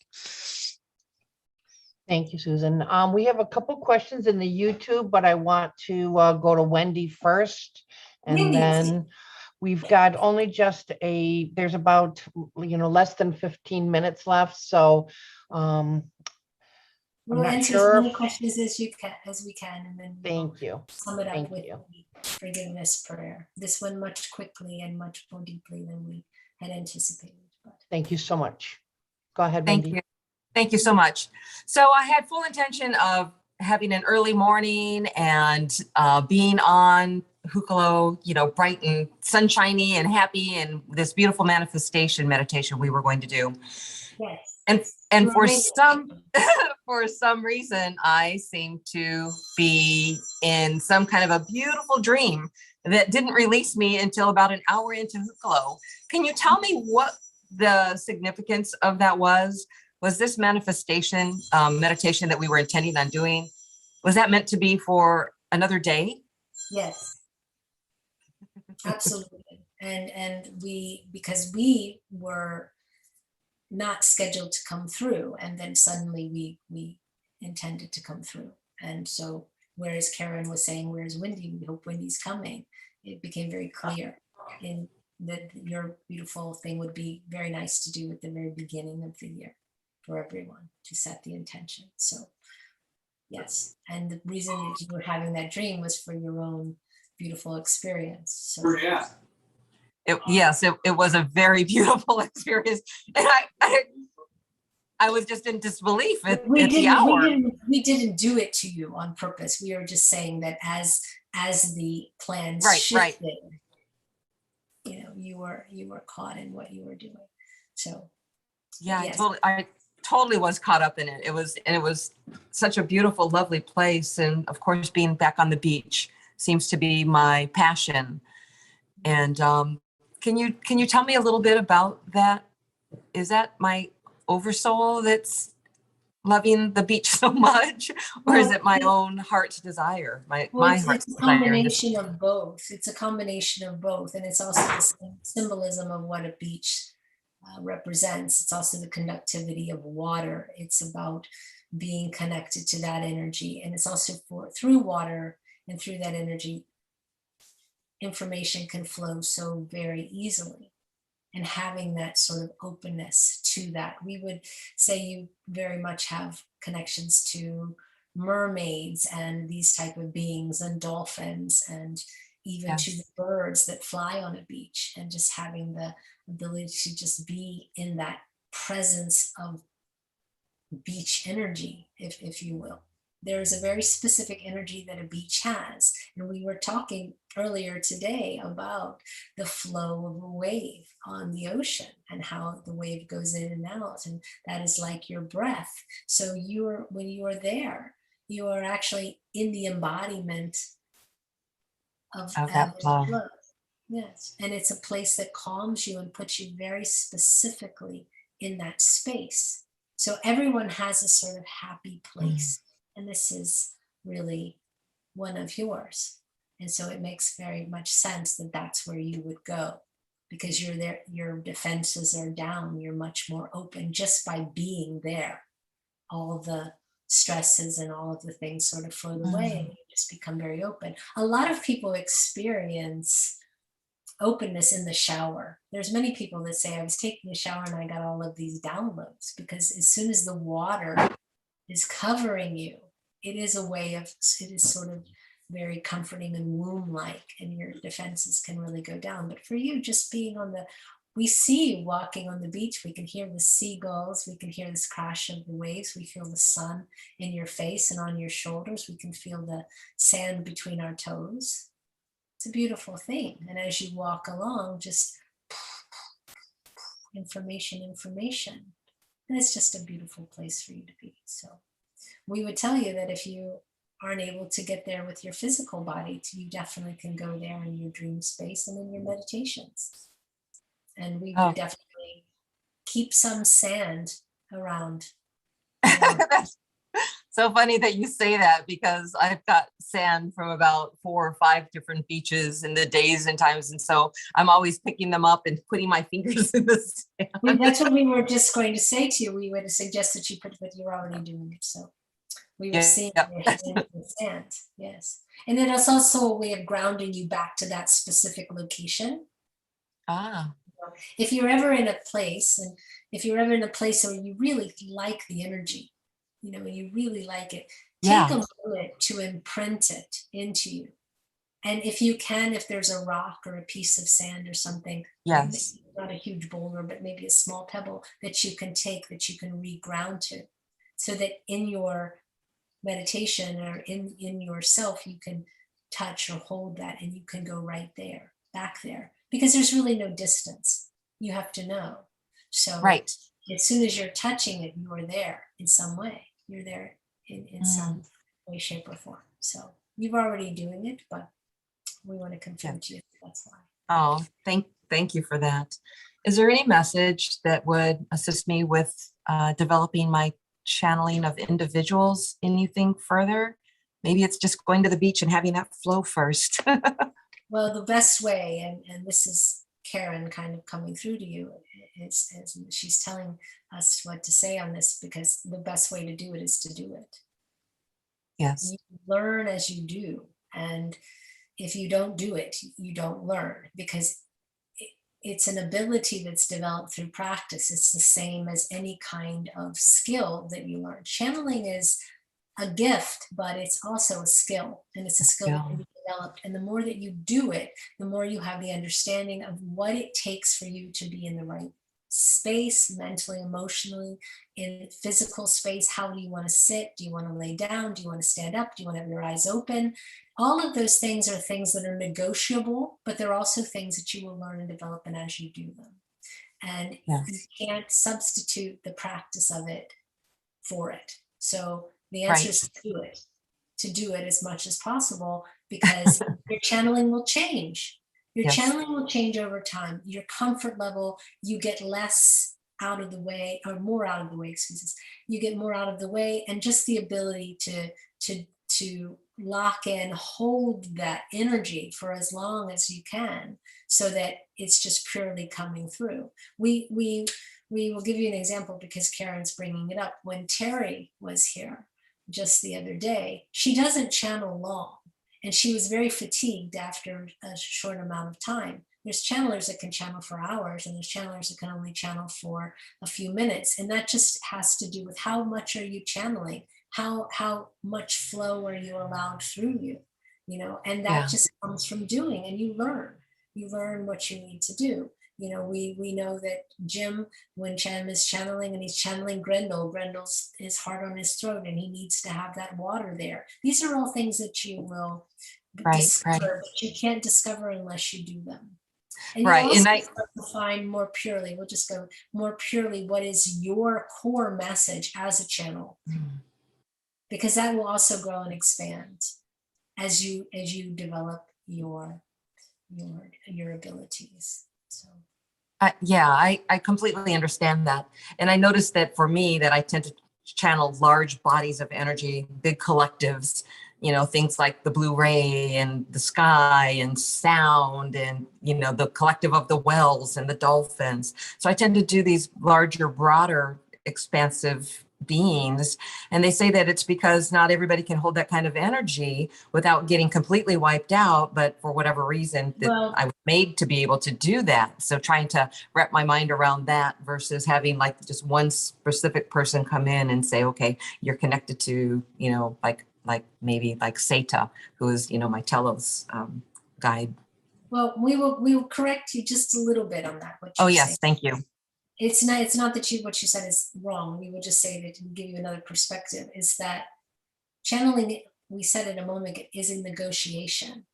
Speaker 4: Thank you, Susan. We have a couple questions in the YouTube, but I want to go to Wendy first. And
Speaker 1: Wendy.
Speaker 4: then we've got only just there's about, less than 15 minutes left. So I'm
Speaker 1: We'll
Speaker 4: not
Speaker 1: answer as
Speaker 4: sure.
Speaker 1: many questions as we can, and then we'll
Speaker 4: Thank you.
Speaker 1: sum it up
Speaker 4: Thank
Speaker 1: with
Speaker 4: you.
Speaker 1: the forgiveness prayer. This one much quickly and much more deeply than we had anticipated. But
Speaker 4: Thank you so much. Go ahead,
Speaker 8: Thank
Speaker 4: Wendy.
Speaker 8: you. Thank you so much. So I had full intention of having an early morning and being on Hucolo, bright and sunshiny and happy, and this beautiful manifestation meditation we were going to do.
Speaker 1: yes.
Speaker 8: And
Speaker 1: You're
Speaker 8: for
Speaker 1: amazing.
Speaker 8: for some reason, I seem to be in some kind of a beautiful dream that didn't release me until about an hour into Hucolo. Can you tell me what the significance of that was? Was this manifestation meditation that we were intending on doing, was that meant to be for another day?
Speaker 1: Yes. Absolutely. And because we were not scheduled to come through, and then suddenly we intended to come through. And so whereas Karen was saying, where's Wendy? We hope Wendy's coming. It became very clear in that your beautiful thing would be very nice to do at the very beginning of the year for everyone, to set the intention. So yes, and the reason that you were having that dream was for your own beautiful experience. So
Speaker 8: Yes, it was a very beautiful experience, and I was just in disbelief at the hour.
Speaker 1: We didn't do it to you on purpose. We were just saying that as the plans shifted, you were caught in what you were doing. So
Speaker 8: yeah,
Speaker 1: yes.
Speaker 8: I totally was caught up in it. It was such a beautiful, lovely place, and of course, being back on the beach seems to be my passion. And can you tell me a little bit about that? Is that my oversoul that's loving the beach so much, or is it my own heart's desire? My heart's
Speaker 1: it's a
Speaker 8: desire.
Speaker 1: combination of both. It's a combination of both, and it's also the symbolism of what a beach represents. It's also the conductivity of water. It's about being connected to that energy, and it's also through water and through that energy, information can flow so very easily. And having that sort of openness to that. We would say you very much have connections to mermaids and these type of beings and dolphins, and even to the birds that fly on a beach, and just having the ability to just be in that presence of beach energy, if you will. There's a very specific energy that a beach has. And we were talking earlier today about the flow of a wave on the ocean and how the wave goes in and out. And that is like your breath. So when you are there, you are actually in the embodiment of that flow. Yes. And it's a place that calms you and puts you very specifically in that space. So everyone has a sort of happy place. And this is really one of yours. And so it makes very much sense that that's where you would go, because you're there, your defenses are down, you're much more open just by being there. All the stresses and all of the things sort of float away, and you just become very open. A lot of people experience openness in the shower. There's many people that say, I was taking a shower and I got all of these downloads, because as soon as the water is covering you, it is sort of very comforting and womb-like, and your defenses can really go down. But for you, just being we see you walking on the beach, we can hear the seagulls, we can hear this crash of the waves, we feel the sun in your face and on your shoulders, we can feel the sand between our toes. It's a beautiful thing. And as you walk along, just information. And it's just a beautiful place for you to be. So we would tell you that if you aren't able to get there with your physical body, you definitely can go there in your dream space and in your meditations. And we would definitely keep some sand around.
Speaker 8: That's so funny that you say that, because I've got sand from about 4 or 5 different beaches in the days and times. And so I'm always picking them up and putting my fingers in the sand.
Speaker 1: Well, that's what we were just going to say to you. We would suggest that you put, but you're already doing it. So we were seeing your hand in the sand. Yes. And then it's also a way of grounding you back to that specific location.
Speaker 8: Ah.
Speaker 1: If you're ever in a place, and if you're ever in a place where you really like the energy, you really like it, take a moment to imprint it into you. And if you can, if there's a rock or a piece of sand or something,
Speaker 8: yes,
Speaker 1: not a huge boulder, but maybe a small pebble that you can take, that you can reground to, so that in your meditation or in yourself, you can touch or hold that, and you can go right there, back there, because there's really no distance. You have to know. So
Speaker 8: right.
Speaker 1: As soon as you're touching it, you're there in some way. You're there in some way, shape, or form. So you're already doing it, but we want to confirm to you that's why.
Speaker 8: Oh, thank you for that. Is there any message that would assist me with developing my channeling of individuals? Anything further? Maybe it's just going to the beach and having that flow first.
Speaker 1: Well, the best way, and this is Karen kind of coming through to you, is she's telling us what to say on this, because the best way to do it is to do it.
Speaker 8: Yes.
Speaker 1: You learn as you do. And if you don't do it, you don't learn, because it's an ability that's developed through practice. It's the same as any kind of skill that you learn. Channeling is a gift, but it's also a skill, and it's a skill that can be developed. And the more that you do it, the more you have the understanding of what it takes for you to be in the right space, mentally, emotionally, in physical space. How do you want to sit? Do you want to lay down? Do you want to stand up? Do you want to have your eyes open? All of those things are things that are negotiable, but they're also things that you will learn and develop and as you do them. And you can't substitute the practice of it for it. So the answer is to do it as much as possible, because your channeling will change. Your channeling will change over time. Your comfort level, you get less out of the way, or more out of the way, excuse us. You get more out of the way, and just the ability to lock in, hold that energy for as long as you can, so that it's just purely coming through. We will give you an example, because Karen's bringing it up. When Terry was here just the other day, she doesn't channel long, and she was very fatigued after a short amount of time. There's channelers that can channel for hours, and there's channelers that can only channel for a few minutes. And that just has to do with how much are you channeling? How much flow are you allowed through you? And that just comes from doing, and you learn what you need to do. We know that Jim, when Cham is channeling and he's channeling Grendel is hard on his throat, and he needs to have that water there. These are all things that you will discover, but you can't discover unless you do them. And you also start to find more purely, we'll just go more purely, what is your core message as a channel, because that will also grow and expand as you develop your abilities. So.
Speaker 8: I completely understand that. And I noticed that for me, that I tend to channel large bodies of energy, big collectives, things like the blue ray and the sky and sound, and, the collective of the whales and the dolphins. So I tend to do these larger, broader, expansive beings. And they say that it's because not everybody can hold that kind of energy without getting completely wiped out, but for whatever reason that I was made to be able to do that. So trying to wrap my mind around that versus having like just one specific person come in and say, okay, you're connected to, like maybe like Seta, who is, my Telos guide.
Speaker 1: Well, we will correct you just a little bit on that.
Speaker 8: Oh, yes, saying. Thank you.
Speaker 1: It's not that what you said is wrong. We would just say that to give you another perspective, is that channeling, we said in a moment, is a negotiation.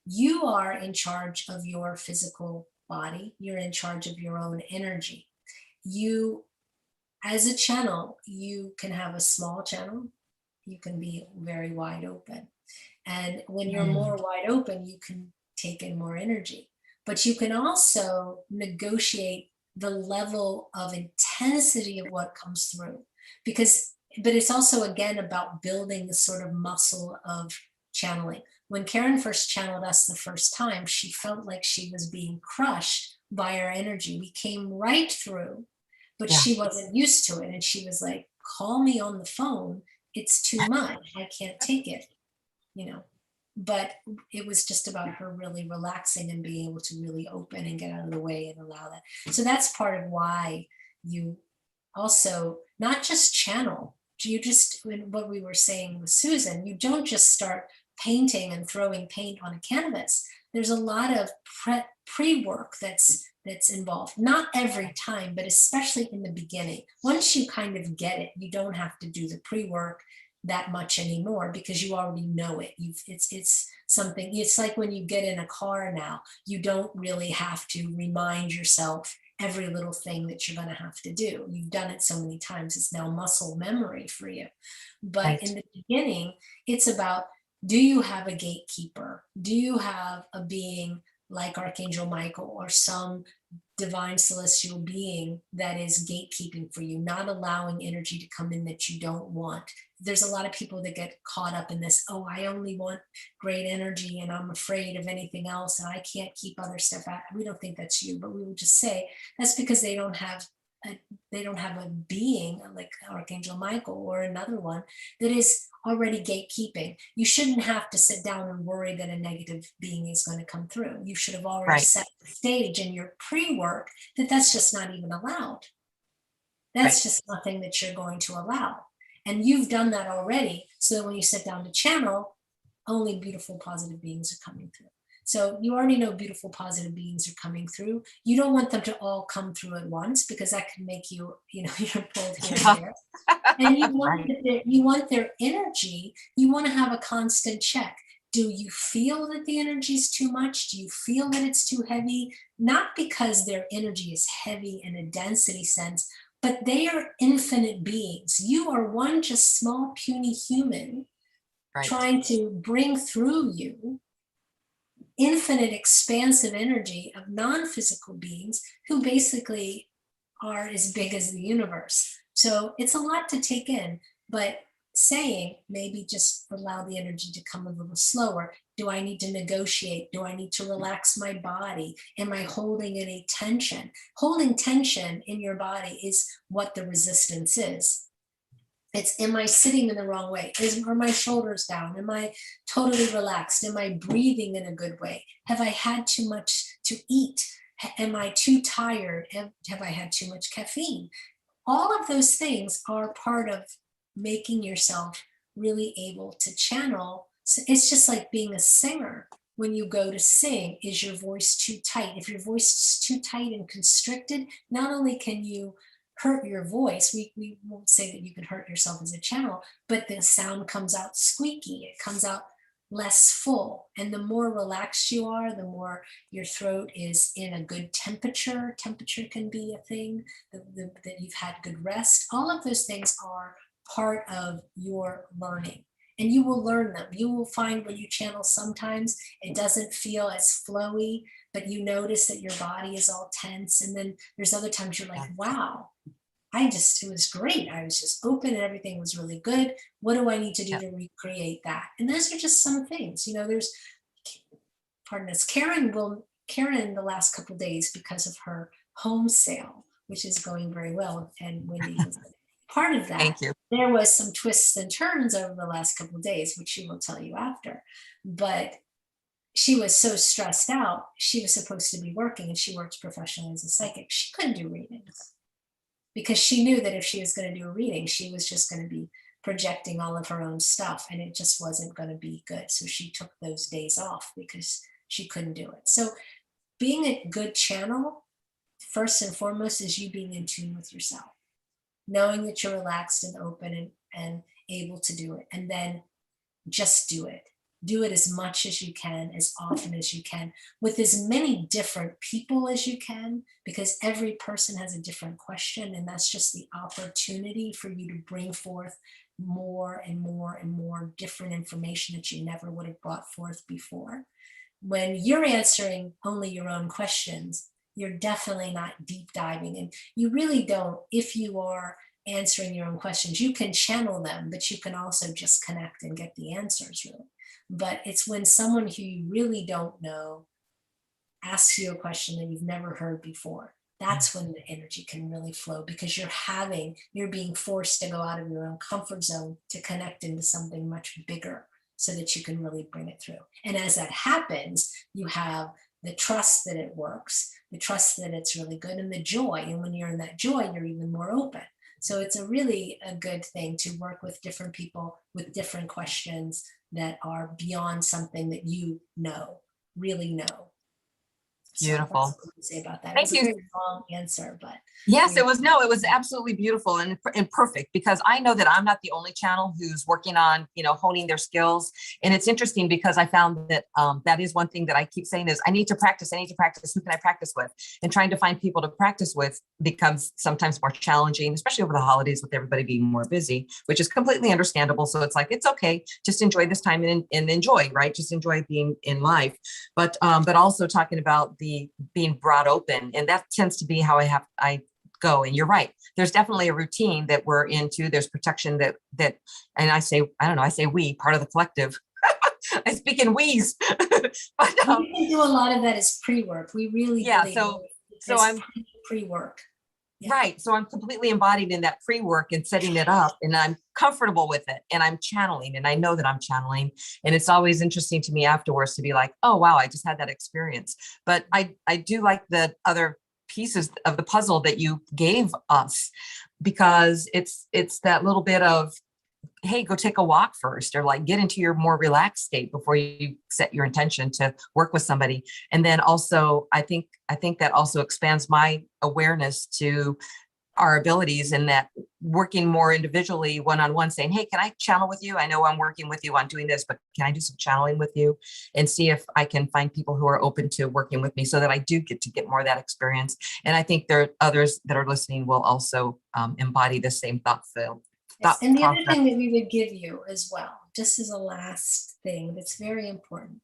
Speaker 1: You are in charge of your physical body. You're in charge of your own energy. You as a channel, you can have a small channel, you can be very wide open. And when you're more wide open, you can take in more energy. But you can also negotiate the level of intensity of what comes through. But it's also, again, about building the sort of muscle of channeling. When Karen first channeled us the first time, she felt like she was being crushed by our energy. We came right through, but she wasn't used to it. And she was like, call me on the phone. It's too much. I can't take it, But it was just about her really relaxing and being able to really open and get out of the way and allow that. So that's part of why you also not just channel. What we were saying with Susan, you don't just start painting and throwing paint on a canvas. There's a lot of pre-work that's involved. Not every time, but especially in the beginning. Once you kind of get it, you don't have to do the pre-work that much anymore because you already know it. It's something, it's like when you get in a car now, you don't really have to remind yourself every little thing that you're going to have to do. You've done it so many times, it's now muscle memory for you. But in the beginning, it's about, do you have a gatekeeper? Do you have a being like Archangel Michael or some divine celestial being that is gatekeeping for you, not allowing energy to come in that you don't want? There's a lot of people that get caught up in this, oh, I only want great energy and I'm afraid of anything else and I can't keep other stuff out. We don't think that's you, but we would just say that's because they don't have a being like Archangel Michael or another one that is already gatekeeping. You shouldn't have to sit down and worry that a negative being is going to come through. You should have already set the stage in your pre-work that's just not even allowed. That's just nothing that you're going to allow. And you've done that already. So that when you sit down to channel, only beautiful, positive beings are coming through. So you already know beautiful, positive beings are coming through. You don't want them to all come through at once because that can make you, you're pulled here and there. And you want their energy. You want to have a constant check. Do you feel that the energy is too much? Do you feel that it's too heavy? Not because their energy is heavy in a density sense, but they are infinite beings. You are one just small, puny human trying to bring through you infinite expansive energy of non-physical beings who basically are as big as the universe. So it's a lot to take in, but saying maybe just allow the energy to come a little slower. Do I need to negotiate? Do I need to relax my body? Am I holding any tension? Holding tension in your body is what the resistance is. It's, am I sitting in the wrong way? Are my shoulders down? Am I totally relaxed? Am I breathing in a good way? Have I had too much to eat? Am I too tired? Have I had too much caffeine? All of those things are part of making yourself really able to channel. So it's just like being a singer. When you go to sing, is your voice too tight? If your voice is too tight and constricted, not only can you hurt your voice, we won't say that you can hurt yourself as a channel, but the sound comes out squeaky, it comes out less full. And the more relaxed you are, the more your throat is in a good temperature. Temperature can be a thing, that you've had good rest. All of those things are part of your learning. And you will learn them. You will find when you channel, sometimes it doesn't feel as flowy, but you notice that your body is all tense. And then there's other times you're like, wow, it was great. I was just open and everything was really good. What do I need to do to recreate that? And those are just some things, there's, pardon us, Karen the last couple of days, because of her home sale, which is going very well, and Wendy was part of that.
Speaker 8: Thank you.
Speaker 1: There was some twists and turns over the last couple of days, which she will tell you after. But she was so stressed out. She was supposed to be working, and she works professionally as a psychic. She couldn't do readings because she knew that if she was going to do a reading, she was just going to be projecting all of her own stuff, and it just wasn't going to be good. So she took those days off because she couldn't do it. So being a good channel, first and foremost, is you being in tune with yourself, knowing that you're relaxed and open and able to do it, and then just do it. do it as much as you can, as often as you can, with as many different people as you can, because every person has a different question, and that's just the opportunity for you to bring forth more and more and more different information that you never would have brought forth before. When you're answering only your own questions, you're definitely not deep diving, and you really don't. If you are answering your own questions, you can channel them, but you can also just connect and get the answers, really. But it's when someone who you really don't know asks you a question that you've never heard before, that's when the energy can really flow, because you're being forced to go out of your own comfort zone to connect into something much bigger so that you can really bring it through. And as that happens, you have the trust that it works, the trust that it's really good, and the joy. And when you're in that joy, you're even more open. So it's a really a good thing to work with different people with different questions that are beyond something that you know, really know.
Speaker 8: Beautiful.
Speaker 1: So that's what I would say about that.
Speaker 8: Thank
Speaker 1: It was
Speaker 8: you.
Speaker 1: a very long answer, but
Speaker 8: Yes, it was absolutely beautiful and perfect, because I know that I'm not the only channel who's working on, honing their skills. And it's interesting because I found that that is one thing that I keep saying is I need to practice. Who can I practice with? And trying to find people to practice with becomes sometimes more challenging, especially over the holidays with everybody being more busy, which is completely understandable. So it's like, it's okay. Just enjoy this time and enjoy, right? Just enjoy being in life. But also talking about the being brought open. And that tends to be how I go. And you're right. There's definitely a routine that we're into. There's protection that, and I say we, part of the collective. I speak in we's. But
Speaker 1: we can do a lot of that as pre-work. We really,
Speaker 8: so I'm
Speaker 1: pre-work. Yeah.
Speaker 8: Right. So I'm completely embodied in that pre-work and setting it up, and I'm comfortable with it, and I'm channeling, and I know that I'm channeling. And it's always interesting to me afterwards to be like, oh, wow, I just had that experience. But I do like the other pieces of the puzzle that you gave us, because it's that little bit of, hey, go take a walk first, or like get into your more relaxed state before you set your intention to work with somebody. And then also, I think that also expands my awareness to our abilities, in that working more individually, one-on-one, saying, hey, can I channel with you? I know I'm working with you on doing this, but can I do some channeling with you and see if I can find people who are open to working with me, so that I do get more of that experience. And I think there are others that are listening will also embody the same thought field.
Speaker 1: Yes. And the other thing that we would give you as well, just as a last thing that's very important,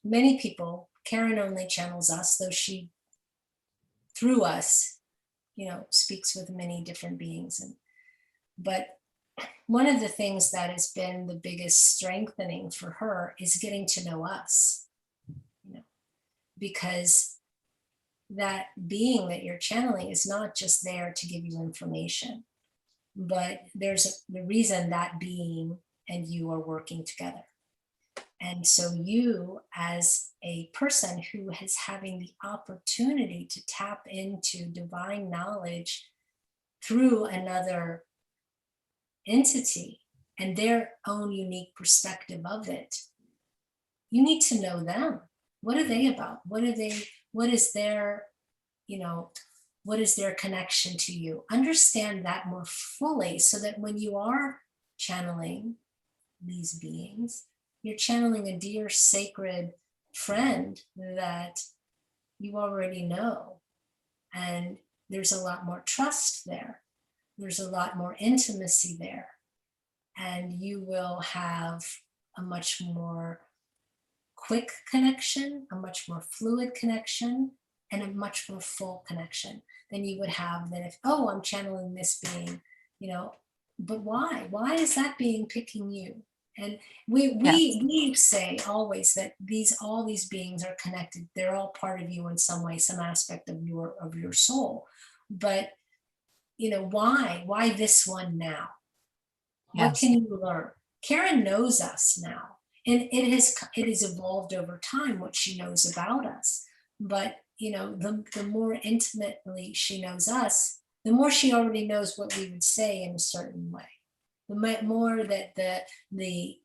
Speaker 1: many people, Karen only channels us, though she, through us, speaks with many different beings. But one of the things that has been the biggest strengthening for her is getting to know us, because that being that you're channeling is not just there to give you information, but there's the reason that being and you are working together. And so you, as a person who is having the opportunity to tap into divine knowledge through another entity and their own unique perspective of it, you need to know them. What are they about? What is their connection to you? Understand that more fully, so that when you are channeling these beings, you're channeling a dear sacred friend that you already know. And there's a lot more trust there. There's a lot more intimacy there. And you will have a much more quick connection, a much more fluid connection, and a much more full connection than you would have than if, oh, I'm channeling this being, but why? Why is that being picking you? And we say always that all these beings are connected. They're all part of you in some way, some aspect of your soul. But why this one now? What can you learn? Karen knows us now, and it has evolved over time what she knows about us. But the more intimately she knows us, the more she already knows what we would say in a certain way. The more that the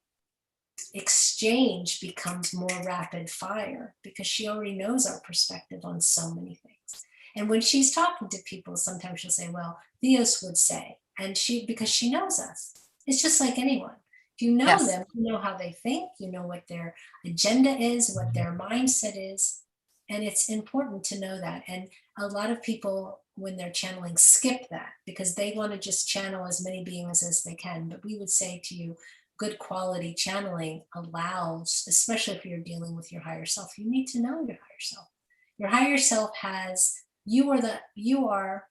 Speaker 1: exchange becomes more rapid fire, because she already knows our perspective on so many things. And when she's talking to people, sometimes she'll say, well, Theos would say, and because she knows us. It's just like anyone. If you know
Speaker 8: Yes.
Speaker 1: them, you know how they think, you know what their agenda is, what their mindset is. And it's important to know that. And a lot of people, when they're channeling, skip that because they want to just channel as many beings as they can. But we would say to you, good quality channeling allows, especially if you're dealing with your higher self, you need to know your higher self. Your higher self has, you are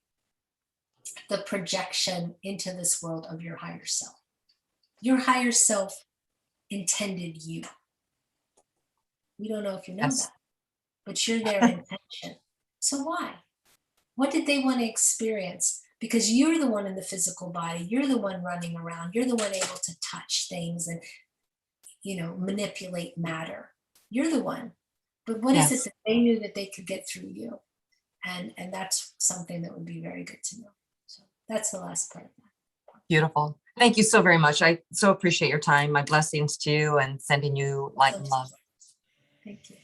Speaker 1: the projection into this world of your higher self. Your higher self intended you. We don't know if you know
Speaker 8: Yes.
Speaker 1: that, but you're their intention. So why? What did they want to experience? Because you're the one in the physical body, you're the one running around, you're the one able to touch things and, manipulate matter. You're the one. But what is
Speaker 8: Yes.
Speaker 1: it that they knew that they could get through you? And that's something that would be very good to know. So that's the last part of that.
Speaker 8: Beautiful. Thank you so very much. I so appreciate your time. My blessings to you and sending you light and love.
Speaker 1: Thank you.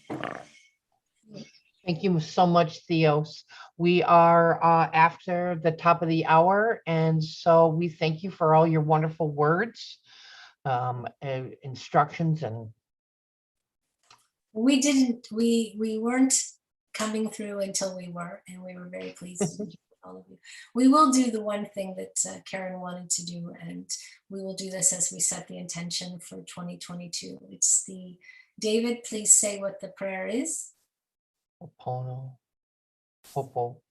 Speaker 4: Thank you so much, Theos. We are after the top of the hour, and so we thank you for all your wonderful words, and instructions, and
Speaker 1: We weren't coming through until we were, and we were very pleased to meet all of you. We will do the one thing that Karen wanted to do, and we will do this as we set the intention for 2022. It's the, David, please say what the prayer is.
Speaker 4: Opono, Hopo,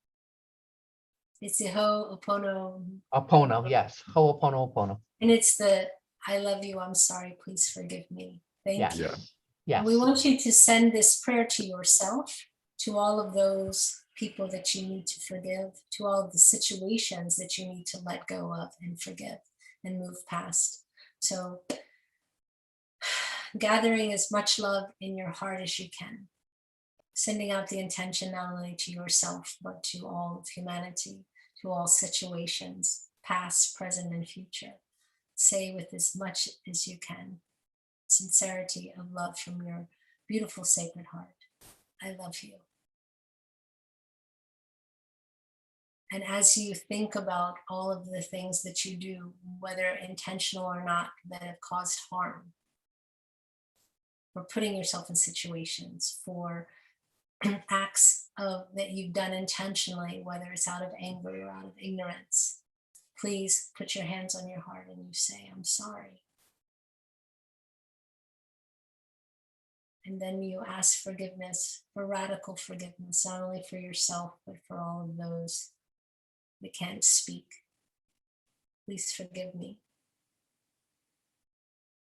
Speaker 1: It's the Ho'opono,
Speaker 4: Opono, yes, Ho'opono, Opono,
Speaker 1: and it's the, I love you, I'm sorry, please forgive me. Thank
Speaker 4: yes,
Speaker 1: you.
Speaker 2: Yeah.
Speaker 4: yes.
Speaker 1: And we want you to send this prayer to yourself, to all of those people that you need to forgive, to all of the situations that you need to let go of and forgive and move past. So gathering as much love in your heart as you can, sending out the intention not only to yourself, but to all of humanity, to all situations, past, present, and future. Say with as much as you can, sincerity of love from your beautiful sacred heart. I love you. And as you think about all of the things that you do, whether intentional or not, that have caused harm, for putting yourself in situations, for acts that you've done intentionally, whether it's out of anger or out of ignorance, please put your hands on your heart and you say, I'm sorry. And then you ask forgiveness, for radical forgiveness, not only for yourself, but for all of those that can't speak. Please forgive me.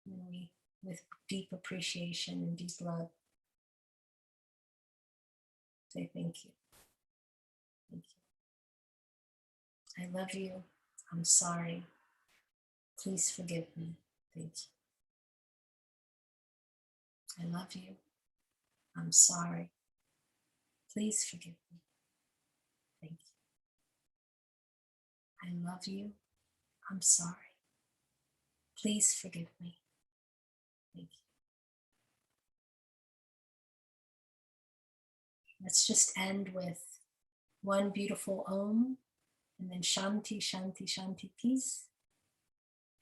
Speaker 1: And we, with deep appreciation and deep love, say thank you. Thank you. I love you. I'm sorry. Please forgive me. Thank you. I love you. I'm sorry. Please forgive me. Thank you. I love you. I'm sorry. Please forgive me. Thank you. Let's just end with one beautiful Om, and then Shanti, Shanti, Shanti, peace.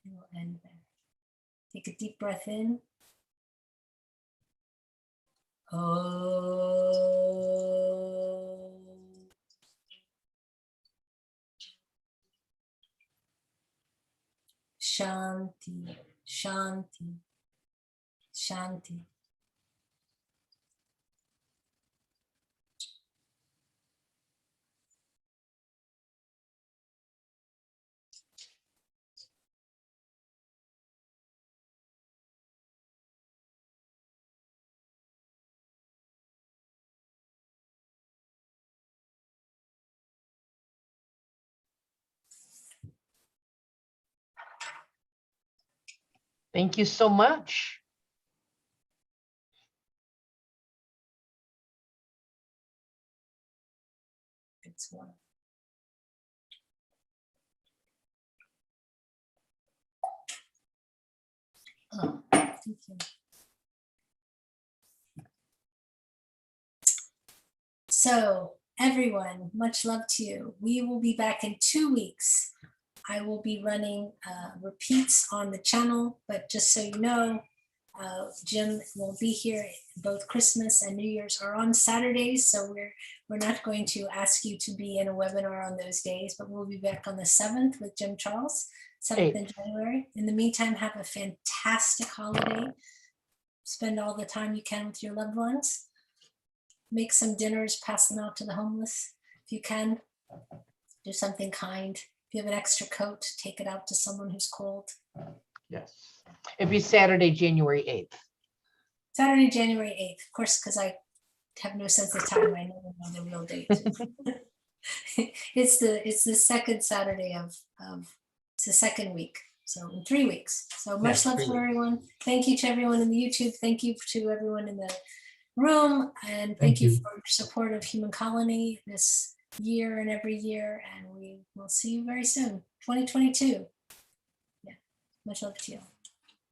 Speaker 1: And we'll end there. Take a deep breath in. Om. Shanti, Shanti, Shanti.
Speaker 4: Thank you so much.
Speaker 1: It's one. Oh, thank you. So, everyone, much love to you. We will be back in 2 weeks I will be running repeats on the channel, but just so you know, Jim won't be here. Both Christmas and New Year's are on Saturdays, so we're not going to ask you to be in a webinar on those days, but we'll be back on the 7th with Jim Charles, 7th in January. In the meantime, have a fantastic holiday. Spend all the time you can with your loved ones. Make some dinners, pass them out to the homeless if you can. Do something kind. If you have an extra coat, take it out to someone who's cold.
Speaker 4: Yes. It'd be Saturday, January 8th.
Speaker 1: Saturday, January 8th, of course, because I have no sense of time. I never know the real date. It's the second Saturday of it's the second week. So in 3 weeks. So much love to everyone. Thank you to everyone in the YouTube. Thank you to everyone in the room. And thank you for your support of Human Colony this year and every year. And we will see you very soon. 2022. Yeah. Much love to you.